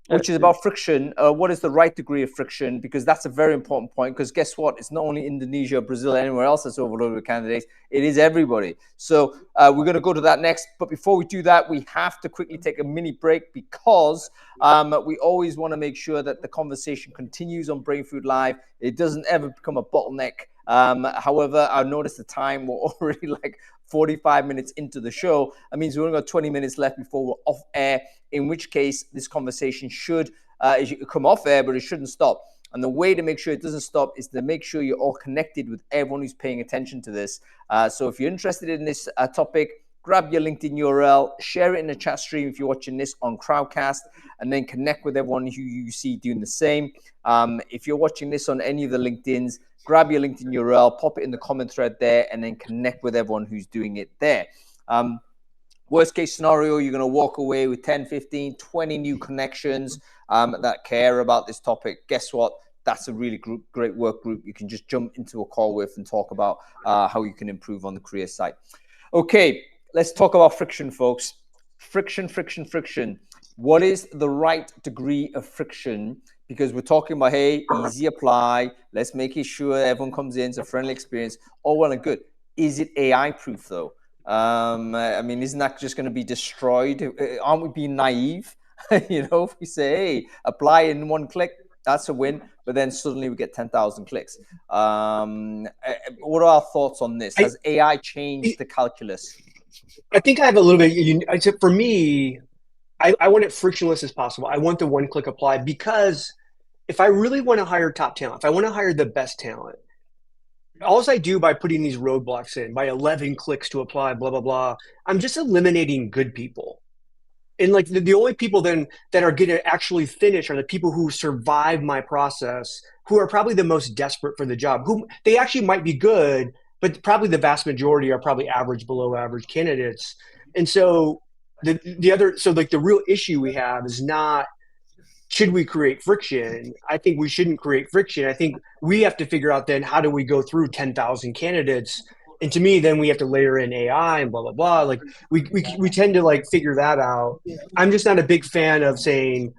which is about friction. What is the right degree of friction? Because that's a very important point, because guess what? It's not only Indonesia, Brazil, anywhere else that's overloaded with candidates. It is everybody. So we're going to go to that next. But before we do that, we have to quickly take a mini break, because we always want to make sure that the conversation continues on Brainfood Live. It doesn't ever become a bottleneck. However, I noticed the time, we're already like 45 minutes into the show. That means we've only got 20 minutes left before we're off air, in which case this conversation should come off air, but it shouldn't stop. And the way to make sure it doesn't stop is to make sure you're all connected with everyone who's paying attention to this. So if you're interested in this topic, grab your LinkedIn URL, share it in the chat stream if you're watching this on Crowdcast, and then connect with everyone who you see doing the same. If you're watching this on any of the LinkedIns, grab your LinkedIn URL, pop it in the comment thread there, and then connect with everyone who's doing it there. Worst case scenario, you're going to walk away with 10, 15, 20 new connections that care about this topic. Guess what? That's a really great work group you can just jump into a call with and talk about how you can improve on the career site. Okay, let's talk about friction, folks. Friction. What is the right degree of friction? Because we're talking about, hey, easy apply. Let's make sure everyone comes in. It's a friendly experience. All well and good. Is it AI proof, though? I mean, isn't that just going to be destroyed? Aren't we being naive? If we say, hey, apply in one click, that's a win. But then suddenly we get 10,000 clicks. What are our thoughts on this? Has AI changed the calculus? I think I have a little bit. For me, I want it frictionless as possible. I want the one-click apply, because if I really want to hire top talent, if I want to hire the best talent, all I do by putting these roadblocks in, by 11 clicks to apply, blah, blah, blah, I'm just eliminating good people. And like the only people then that are going to actually finish are the people who survive my process, who are probably the most desperate for the job, who they actually might be good, but probably the vast majority are probably average, below average candidates. And so the real issue we have is not, should we create friction? I think we shouldn't create friction. I think we have to figure out then, how do we go through 10,000 candidates? And to me, then we have to layer in AI and blah, blah, blah. Like we tend to like figure that out. I'm just not a big fan of saying,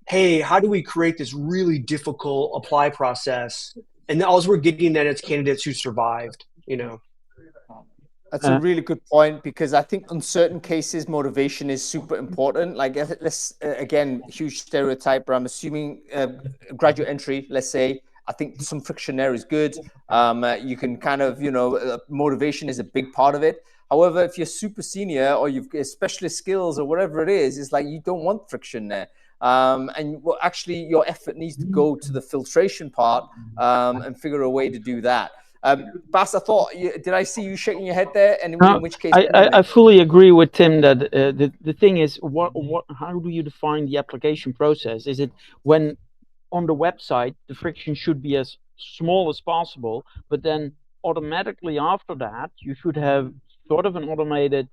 hey, how do we create this really difficult apply process? And all we're getting then is candidates who survived, you know? That's a really good point, because I think in certain cases, motivation is super important. Like, let's again, huge stereotype, but I'm assuming graduate entry, let's say, I think some friction there is good. You can kind of, motivation is a big part of it. However, if you're super senior or you've got specialist skills or whatever it is, it's like you don't want friction there. And well, actually, your effort needs to go to the filtration part and figure a way to do that. Bas, I thought, did I see you shaking your head there? And in which case, I fully agree with Tim that the thing is, how do you define the application process? Is it when on the website the friction should be as small as possible, but then automatically after that you should have sort of an automated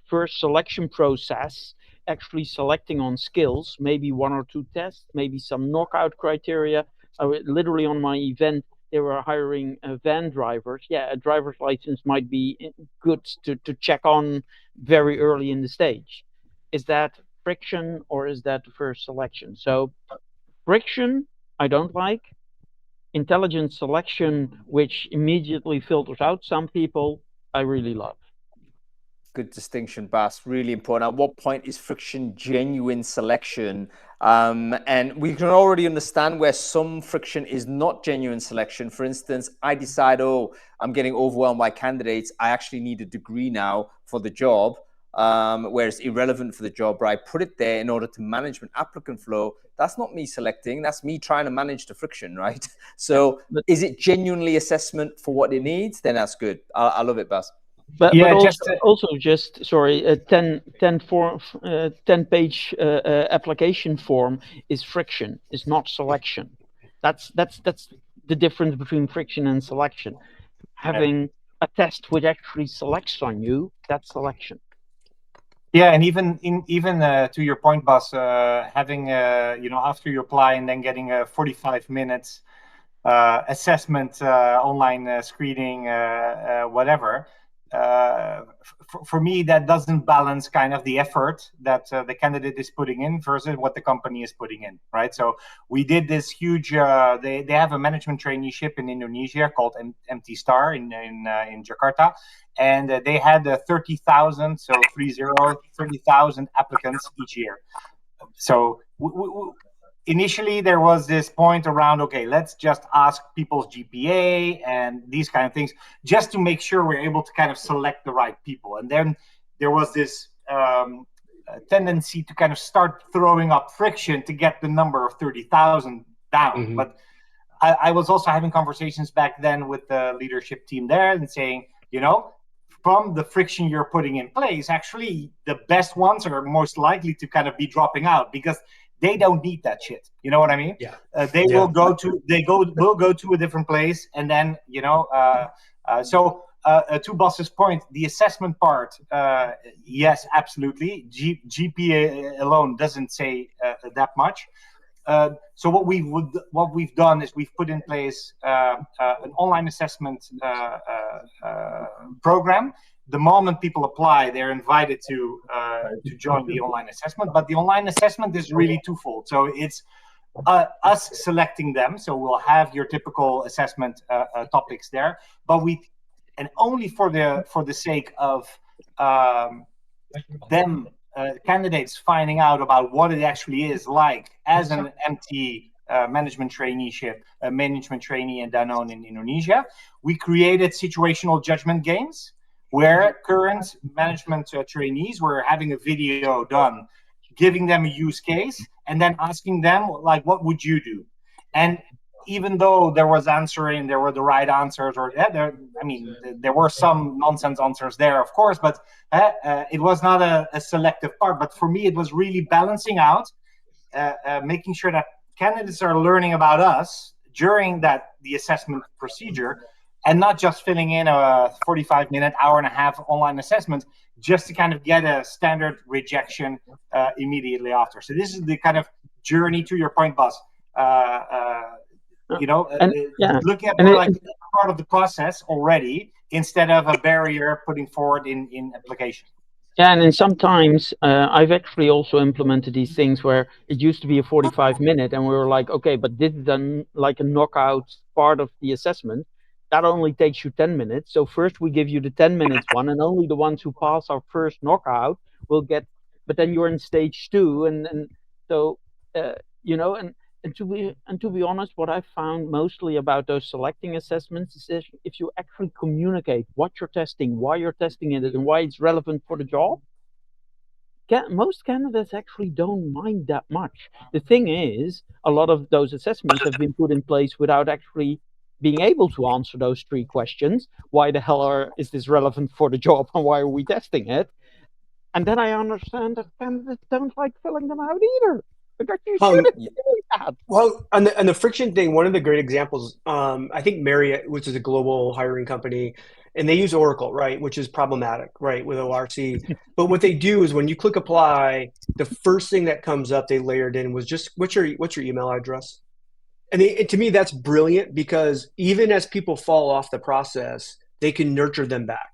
first selection process, actually selecting on skills, maybe 1 or 2 tests, maybe some knockout criteria. Literally on my event, they were hiring van drivers. Yeah, a driver's license might be good to check on very early in the stage. Is that friction or is that the first selection? So friction, I don't like. Intelligent selection, which immediately filters out some people, I really love. Good distinction, Bas. Really important. At what point is friction genuine selection? And we can already understand where some friction is not genuine selection. For instance, I decide, I'm getting overwhelmed by candidates. I actually need a degree now for the job, where it's irrelevant for the job, but I put it there in order to manage an applicant flow. That's not me selecting. That's me trying to manage the friction, right? So is it genuinely assessment for what it needs? Then that's good. I love it, Bas. But also just sorry, a 10 page application form is friction, is not selection. That's the difference between friction and selection. Having a test which actually selects on you, that's selection. Yeah, and even to your point, Bas, having after you apply and then getting a 45 minutes assessment, online screening, whatever. For me, that doesn't balance kind of the effort that the candidate is putting in versus what the company is putting in, right? So we did this huge. They have a management traineeship in Indonesia called MT Star in Jakarta, and they had 30,000, so 30,000 applicants each year. So initially, there was this point around, okay, let's just ask people's GPA and these kind of things, just to make sure we're able to kind of select the right people. And then there was this tendency to kind of start throwing up friction to get the number of 30,000 down. Mm-hmm. But I was also having conversations back then with the leadership team there and saying, from the friction you're putting in place, actually, the best ones are most likely to kind of be dropping out because they don't need that shit. You know what I mean? Yeah. Will go to a different place, and then So to Bas's point, the assessment part, yes, absolutely. GPA alone doesn't say that much. So what we've done is we've put in place an online assessment program. The moment people apply, they're invited to join the online assessment. But the online assessment is really twofold. So it's us selecting them. So we'll have your typical assessment topics there. But only for the sake of them. Candidates finding out about what it actually is like as an MT management traineeship, management trainee in Danone in Indonesia. We created situational judgment games where current management trainees were having a video done, giving them a use case, and then asking them, like, what would you do? And even though there was answering, there were the right answers, or there were some nonsense answers there, of course, but it was not a selective part. But for me, it was really balancing out, making sure that candidates are learning about us during the assessment procedure, and not just filling in a 45-minute, hour and a half online assessment just to kind of get a standard rejection immediately after. So this is the kind of journey, to your point, Bas. Looking at more like part of the process already instead of a barrier putting forward in application. Yeah, and then sometimes I've actually also implemented these things where it used to be a 45-minute, and we were like, okay, but this is like a knockout part of the assessment. That only takes you 10 minutes. So first we give you the 10 minutes one, and only the ones who pass our first knockout will get. But then you're in stage 2, and so and to be honest, what I found mostly about those selecting assessments is if you actually communicate what you're testing, why you're testing it, and why it's relevant for the job, most candidates actually don't mind that much. The thing is, a lot of those assessments have been put in place without actually being able to answer those 3 questions. Why the hell is this relevant for the job, and why are we testing it? And then I understand that candidates don't like filling them out either. Because you shouldn't do that. Well, on the friction thing, one of the great examples, I think Marriott, which is a global hiring company, and they use Oracle, right, which is problematic, right, with ORC. But what they do is when you click apply, the first thing that comes up they layered in was just what's your email address? And to me, that's brilliant, because even as people fall off the process, they can nurture them back.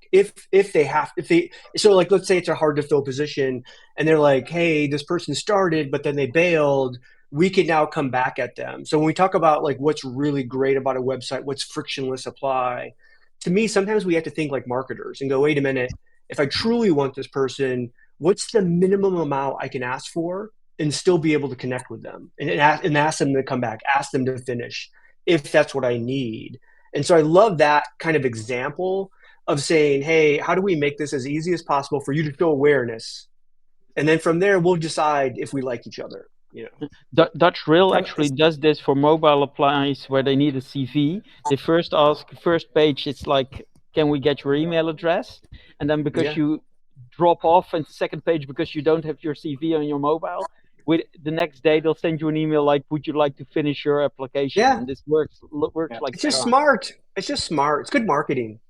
So like, let's say it's a hard to fill position and they're like, hey, this person started, but then they bailed. We can now come back at them. So when we talk about like what's really great about a website, what's frictionless apply, to me, sometimes we have to think like marketers and go, wait a minute, if I truly want this person, what's the minimum amount I can ask for and still be able to connect with them and ask them to come back, ask them to finish if that's what I need. And so I love that kind of example of saying, hey, how do we make this as easy as possible for you to show awareness? And then from there, we'll decide if we like each other. Dutch Rail actually does this for mobile applies where they need a CV. They first ask, first page, it's like, can we get your email address? And then because you drop off, and second page, because you don't have your CV on your mobile, the next day they'll send you an email like, would you like to finish your application? Yeah. And this works like it's just smart. It's just smart. It's good marketing.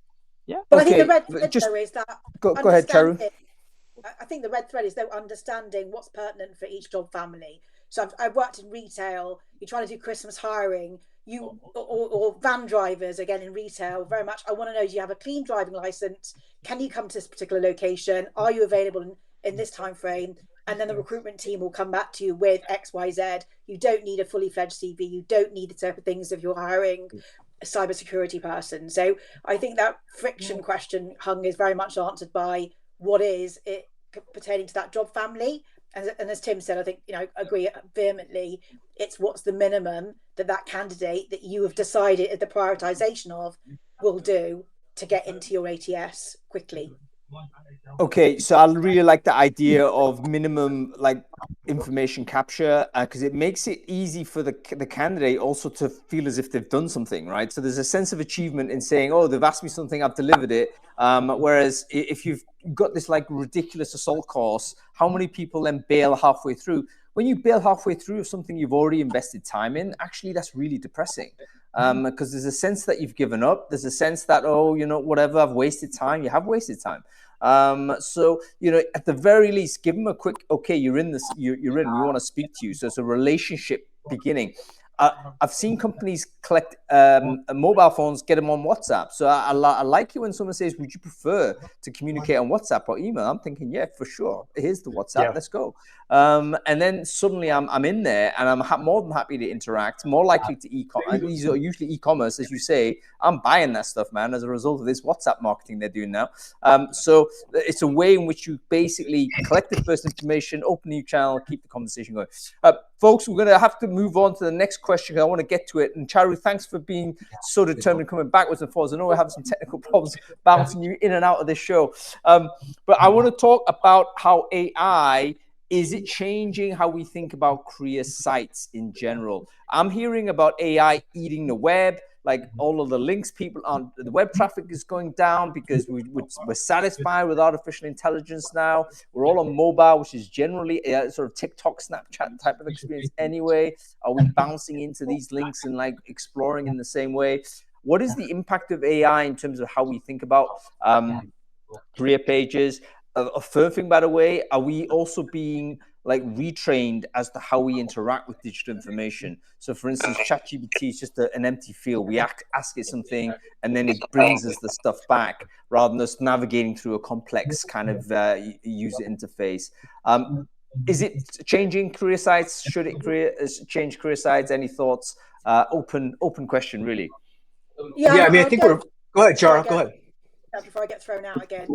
Yeah. But I think the red thread though is that go ahead, Charu. I think the red thread is though understanding what's pertinent for each job family. So I've worked in retail. You're trying to do Christmas hiring. Or van drivers, again in retail, very much. I want to know: do you have a clean driving license? Can you come to this particular location? Are you available in this time frame? And then the recruitment team will come back to you with X, Y, Z. You don't need a fully fledged CV. You don't need the type of things if you're hiring a cybersecurity person. So I think that friction question, Hung, is very much answered by what is it pertaining to that job family. And as Tim said, I think, agree vehemently, it's what's the minimum that candidate that you have decided the prioritization of will do to get into your ATS quickly. Okay, so I really like the idea of minimum information capture, because it makes it easy for the candidate also to feel as if they've done something, right? So there's a sense of achievement in saying, oh, they've asked me something, I've delivered it. Whereas if you've got this ridiculous assault course, how many people then bail halfway through? When you bail halfway through of something you've already invested time in, actually that's really depressing. Because there's a sense that you've given up. There's a sense that, whatever, I've wasted time. You have wasted time. So, at the very least, give them a quick, okay, you're in, we want to speak to you. So it's a relationship beginning. I've seen companies collect mobile phones, get them on WhatsApp. So I like it when someone says, would you prefer to communicate on WhatsApp or email? I'm thinking, yeah, for sure. Here's the WhatsApp. Let's go. And then suddenly I'm in there and I'm more than happy to interact, more likely to e-commerce. These are usually e-commerce, as you say. I'm buying that stuff, man, as a result of this WhatsApp marketing they're doing now. So it's a way in which you basically collect the first information, open a new channel, keep the conversation going. Folks, we're going to have to move on to the next question because I want to get to it. And Charu, thanks for being so determined coming backwards and forwards. I know we're having some technical problems bouncing you in and out of this show. But I want to talk about how AI is it changing how we think about career sites in general? I'm hearing about AI eating the web. Like all of the links people on the web traffic is going down because we're satisfied with artificial intelligence now. We're all on mobile, which is generally a sort of TikTok, Snapchat type of experience anyway. Are we bouncing into these links and like exploring in the same way? What is the impact of AI in terms of how we think about career pages? A third thing, by the way, are we also being like retrained as to how we interact with digital information? So for instance, ChatGPT is just an empty field. We ask it something and then it brings us the stuff back rather than us navigating through a complex kind of user interface. Is it changing career sites? Should it change career sites? Any thoughts? Open question, really. Yeah, I mean, I think we're. Go ahead, Char. Go ahead. Before I get thrown out again,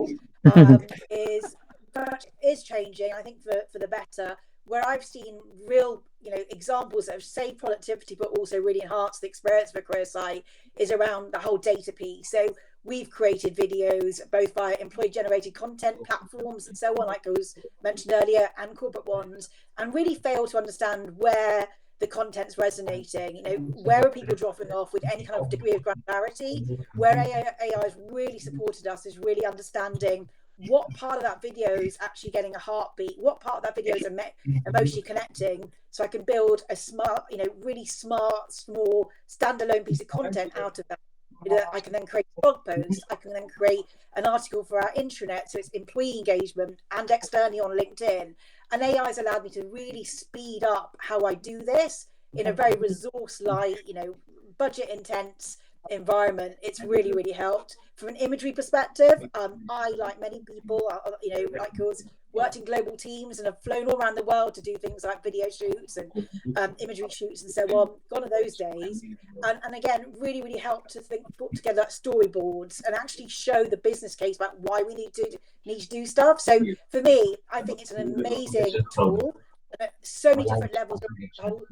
is changing. I think for the better. Where I've seen real, examples that have saved productivity, but also really enhanced the experience of a career site, is around the whole data piece. So we've created videos both via employee-generated content platforms and so on, like I was mentioned earlier, and corporate ones, and really fail to understand where the content's resonating. Where are people dropping off with any kind of degree of granularity? Where AI has really supported us is really understanding what part of that video is actually getting a heartbeat, what part of that video is emotionally connecting, so I can build a smart, really smart, small, standalone piece of content out of that. I can then create a blog post, I can then create an article for our intranet, so it's employee engagement, and externally on LinkedIn. And AI has allowed me to really speed up how I do this in a very resource-light, budget intense environment. It's really, really helped. From an imagery perspective, I, like many people, like yours, worked in global teams and have flown all around the world to do things like video shoots and imagery shoots and so on. Gone are those days. And again, really, really helped to put together storyboards and actually show the business case about why we need to do stuff. So for me, I think it's an amazing tool. So many different levels,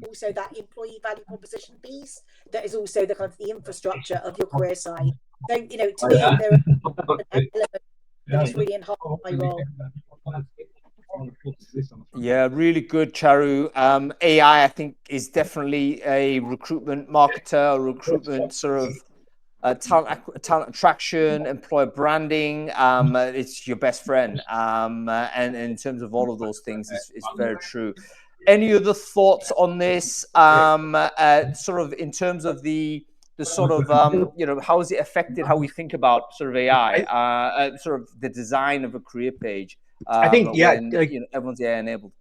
also that employee value proposition piece that is also the kind of the infrastructure of your career site. So to me, there are elements that has really enhanced my role. Yeah, really good, Charu. AI, I think, is definitely a recruitment marketer, a recruitment sort of talent attraction, employer branding. It's your best friend. And in terms of all of those things, it's very true. Any other thoughts on this? Sort of in terms of the sort of how has it affected how we think about sort of AI, sort of the design of a career page? I think when everyone's AI enabled.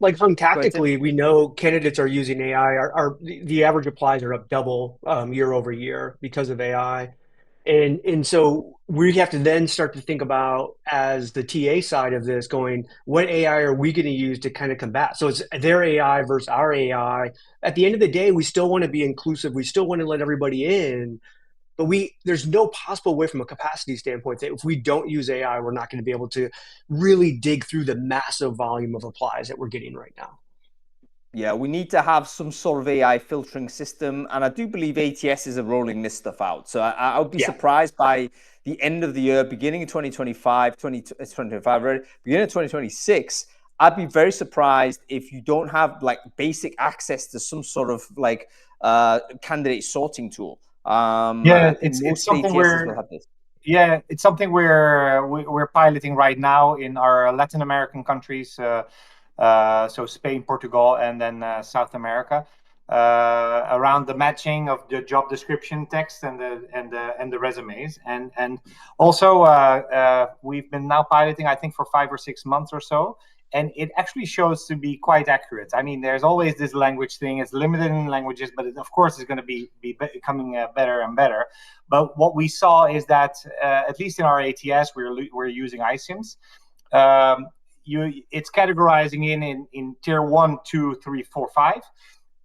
Like tactically, we know candidates are using AI. The average applies are up double year over year because of AI. And so we have to then start to think about, as the TA side of this, going, what AI are we going to use to kind of combat? So it's their AI versus our AI. At the end of the day, we still want to be inclusive. We still want to let everybody in. But there's no possible way from a capacity standpoint that if we don't use AI, we're not going to be able to really dig through the massive volume of applies that we're getting right now. Yeah, we need to have some sort of AI filtering system. And I do believe ATSs are rolling this stuff out. So I would be surprised by the end of the year, beginning of 2025, beginning of 2026, I'd be very surprised if you don't have like basic access to some sort of like candidate sorting tool. It's something it's something we're piloting right now in our Latin American countries. So Spain, Portugal, and then South America, around the matching of the job description text and the resumes, and also we've been now piloting, I think, for 5 or 6 months or so, and it actually shows to be quite accurate. I mean, there's always this language thing; it's limited in languages, but of course, it's going to be becoming better and better. But what we saw is that at least in our ATS, we're using iSIMS. It's categorizing in tier 1, 2, 3, 4, 5,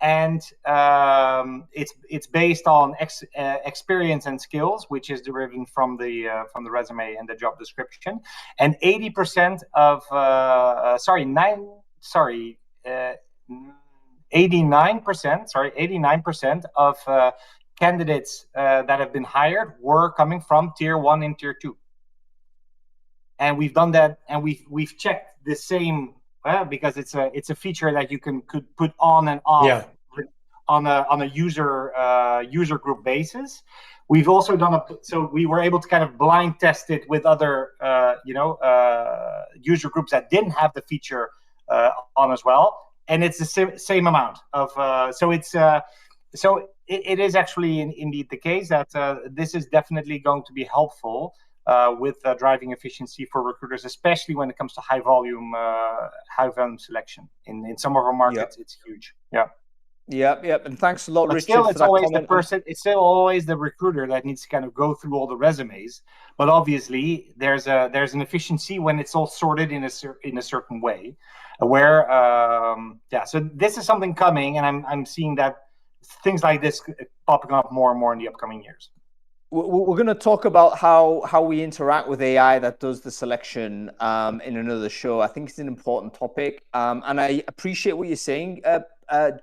and it's based on experience and skills, which is derived from the resume and the job description. And 89% of candidates that have been hired were coming from tier 1 and tier 2. And we've done that, and we've checked the same because it's a feature that you could put on and off on a user group basis. We've also done so we were able to kind of blind test it with other user groups that didn't have the feature on as well, and it's the same amount of it is actually indeed the case that this is definitely going to be helpful with driving efficiency for recruiters, especially when it comes to high volume selection. In some of our markets, it's huge. Yep. And thanks a lot, but Richard. Still, for it's that always comment. the person. It's still always the recruiter that needs to kind of go through all the resumes. But obviously, there's an efficiency when it's all sorted in a certain way. Where so this is something coming, and I'm seeing that things like this popping up more and more in the upcoming years. We're going to talk about how we interact with AI that does the selection in another show. I think it's an important topic. And I appreciate what you're saying,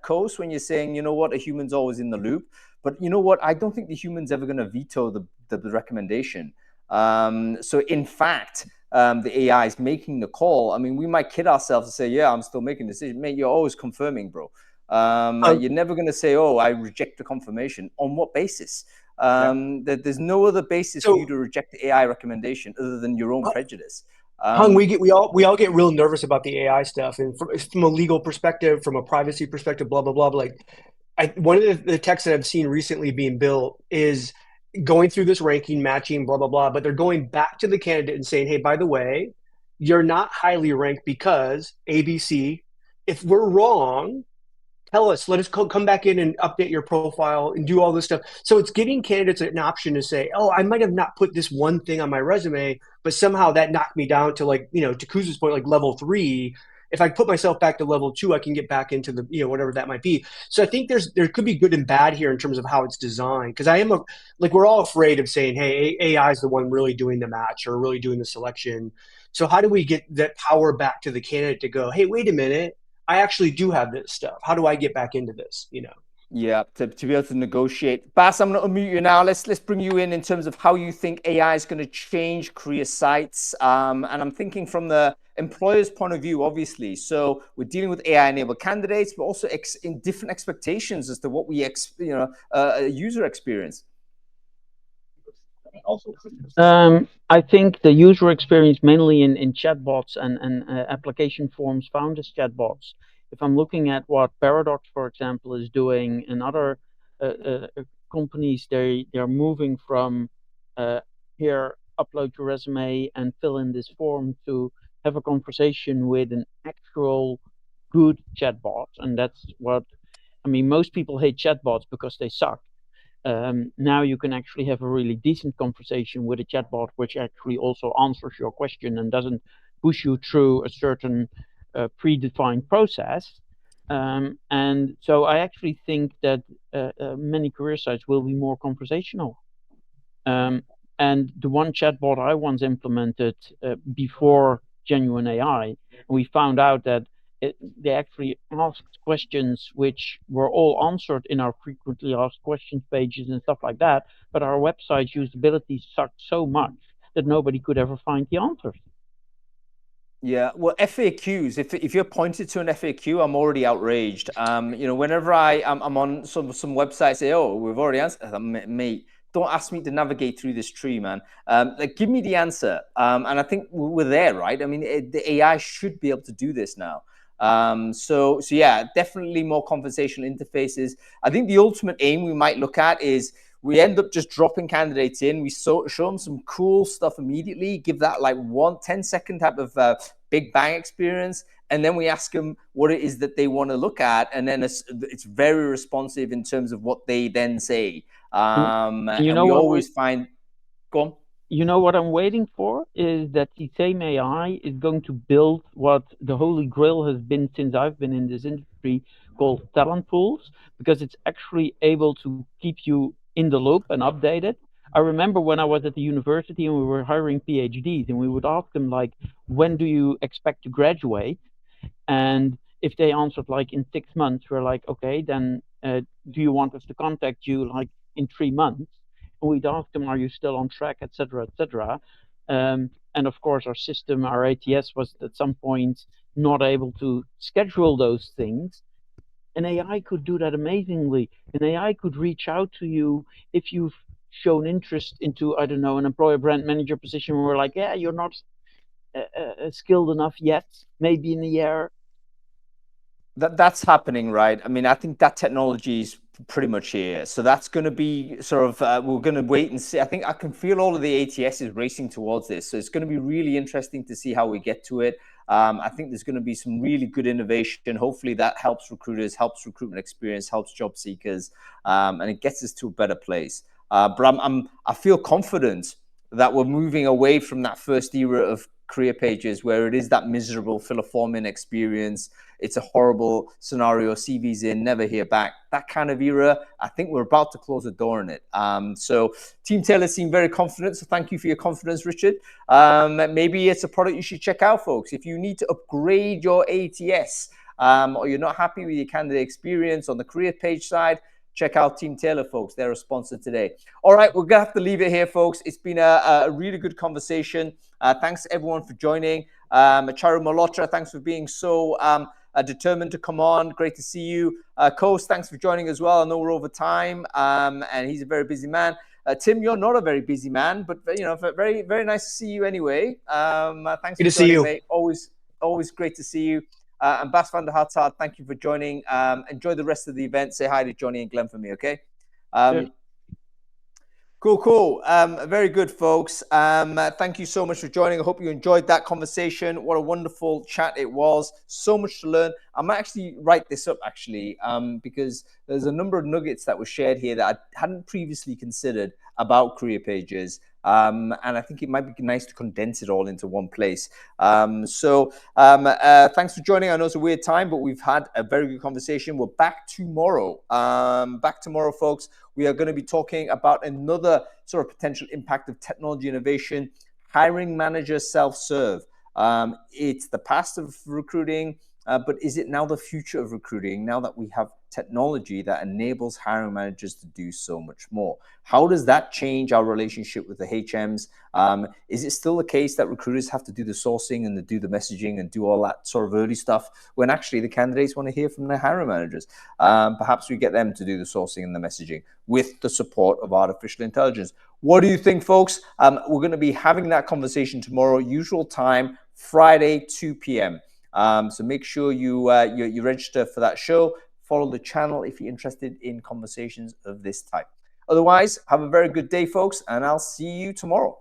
Kos, when you're saying, you know what, a human's always in the loop. But you know what, I don't think the human's ever going to veto the recommendation. So in fact, the AI is making the call. I mean, we might kid ourselves and say, yeah, I'm still making the decision. Mate, you're always confirming, bro. You're never going to say, oh, I reject the confirmation. On what basis? There's no other basis for you to reject the AI recommendation other than your own prejudice. Hung, we all get real nervous about the AI stuff, and from a legal perspective, from a privacy perspective, blah blah blah. But one of the texts that I've seen recently being built is going through this ranking, matching, blah blah blah. But they're going back to the candidate and saying, hey, by the way, you're not highly ranked because ABC. If we're wrong, tell us, let us come back in and update your profile and do all this stuff. So it's giving candidates an option to say, oh, I might have not put this one thing on my resume, but somehow that knocked me down to to Kuz's point, like level 3. If I put myself back to level 2, I can get back into the, whatever that might be. So I think there could be good and bad here in terms of how it's designed. Because we're all afraid of saying, hey, AI is the one really doing the match or really doing the selection. So how do we get that power back to the candidate to go, hey, wait a minute, I actually do have this stuff. How do I get back into this? Yeah, to be able to negotiate. Bas, I'm going to unmute you now. Let's bring you in terms of how you think AI is going to change career sites. And I'm thinking from the employer's point of view, obviously. So we're dealing with AI-enabled candidates, but also in different expectations as to what we user experience. I think the user experience mainly in chatbots and application forms found as chatbots. If I'm looking at what Paradox, for example, is doing, and other companies, they're moving from here, upload your resume and fill in this form, to have a conversation with an actual good chatbot. And that's what, I mean, most people hate chatbots because they suck. Now you can actually have a really decent conversation with a chatbot, which actually also answers your question and doesn't push you through a certain predefined process. And so I actually think that many career sites will be more conversational. And the one chatbot I once implemented before genuine AI, we found out that they actually asked questions which were all answered in our frequently asked questions pages and stuff like that, but our website's usability sucked so much that nobody could ever find the answers. Yeah, well, FAQs. If you're pointed to an FAQ, I'm already outraged. Whenever I'm on some websites, say, "Oh, we've already answered," mate. Don't ask me to navigate through this tree, man. Give me the answer. And I think we're there, right? I mean, the AI should be able to do this now. So yeah, definitely more conversational interfaces. I think the ultimate aim we might look at is we end up just dropping candidates in. We show them some cool stuff immediately, give that like 10-second type of big bang experience. And then we ask them what it is that they want to look at. And then it's very responsive in terms of what they then say. And we always find, go on. You know what I'm waiting for is that the same AI is going to build what the holy grail has been since I've been in this industry, called talent pools, because it's actually able to keep you in the loop and updated. I remember when I was at the university and we were hiring PhDs, and we would ask them, like, when do you expect to graduate? And if they answered like in 6 months, we're like, okay, then do you want us to contact you like in 3 months? And we'd ask them, are you still on track, etc., etc. And of course, our system, our ATS, was at some point not able to schedule those things. An AI could do that amazingly. An AI could reach out to you if you've shown interest into, I don't know, an employer brand manager position where we're like, yeah, you're not skilled enough yet, maybe in a year. That's happening, right? I mean, I think that technology is pretty much here. So that's going to be sort of, we're going to wait and see. I think I can feel all of the ATSs racing towards this. So it's going to be really interesting to see how we get to it. I think there's going to be some really good innovation. Hopefully that helps recruiters, helps recruitment experience, helps job seekers, and it gets us to a better place. But I feel confident that we're moving away from that first era of career pages where it is that miserable fill a form in experience. It's a horrible scenario, CV's in, never hear back. That kind of era, I think we're about to close the door on it. So Team Taylor seemed very confident. So thank you for your confidence, Richard. Maybe it's a product you should check out, folks. If you need to upgrade your ATS or you're not happy with your candidate experience on the career page side, check out Team Taylor, folks. They're a sponsor today. All right, we're going to have to leave it here, folks. It's been a really good conversation. Thanks, everyone, for joining. Charu Malhotra, thanks for being so determined to come on. Great to see you. Coast, thanks for joining as well. I know we're over time, and he's a very busy man. Tim, you're not a very busy man, but very, very nice to see you anyway. Thanks Good for to see joining, you. mate. Always great to see you. And Bas van der Hartzaard, thank you for joining. Enjoy the rest of the event. Say hi to Johnny and Glenn for me, okay? Cool. Very good, folks. Thank you so much for joining. I hope you enjoyed that conversation. What a wonderful chat it was. So much to learn. I might actually write this up, because there's a number of nuggets that were shared here that I hadn't previously considered about career pages. And I think it might be nice to condense it all into one place. Thanks for joining. I know it's a weird time, but we've had a very good conversation. We're back tomorrow. Folks. We are going to be talking about another sort of potential impact of technology innovation, hiring manager self-serve. It's the past of recruiting, but is it now the future of recruiting, now that we have technology that enables hiring managers to do so much more? How does that change our relationship with the HMs? Is it still the case that recruiters have to do the sourcing and do the messaging and do all that sort of early stuff when actually the candidates want to hear from their hiring managers? Perhaps we get them to do the sourcing and the messaging with the support of artificial intelligence. What do you think, folks? We're going to be having that conversation tomorrow, usual time, Friday, 2 p.m. So make sure you register for that show. Follow the channel if you're interested in conversations of this type. Otherwise, have a very good day, folks, and I'll see you tomorrow.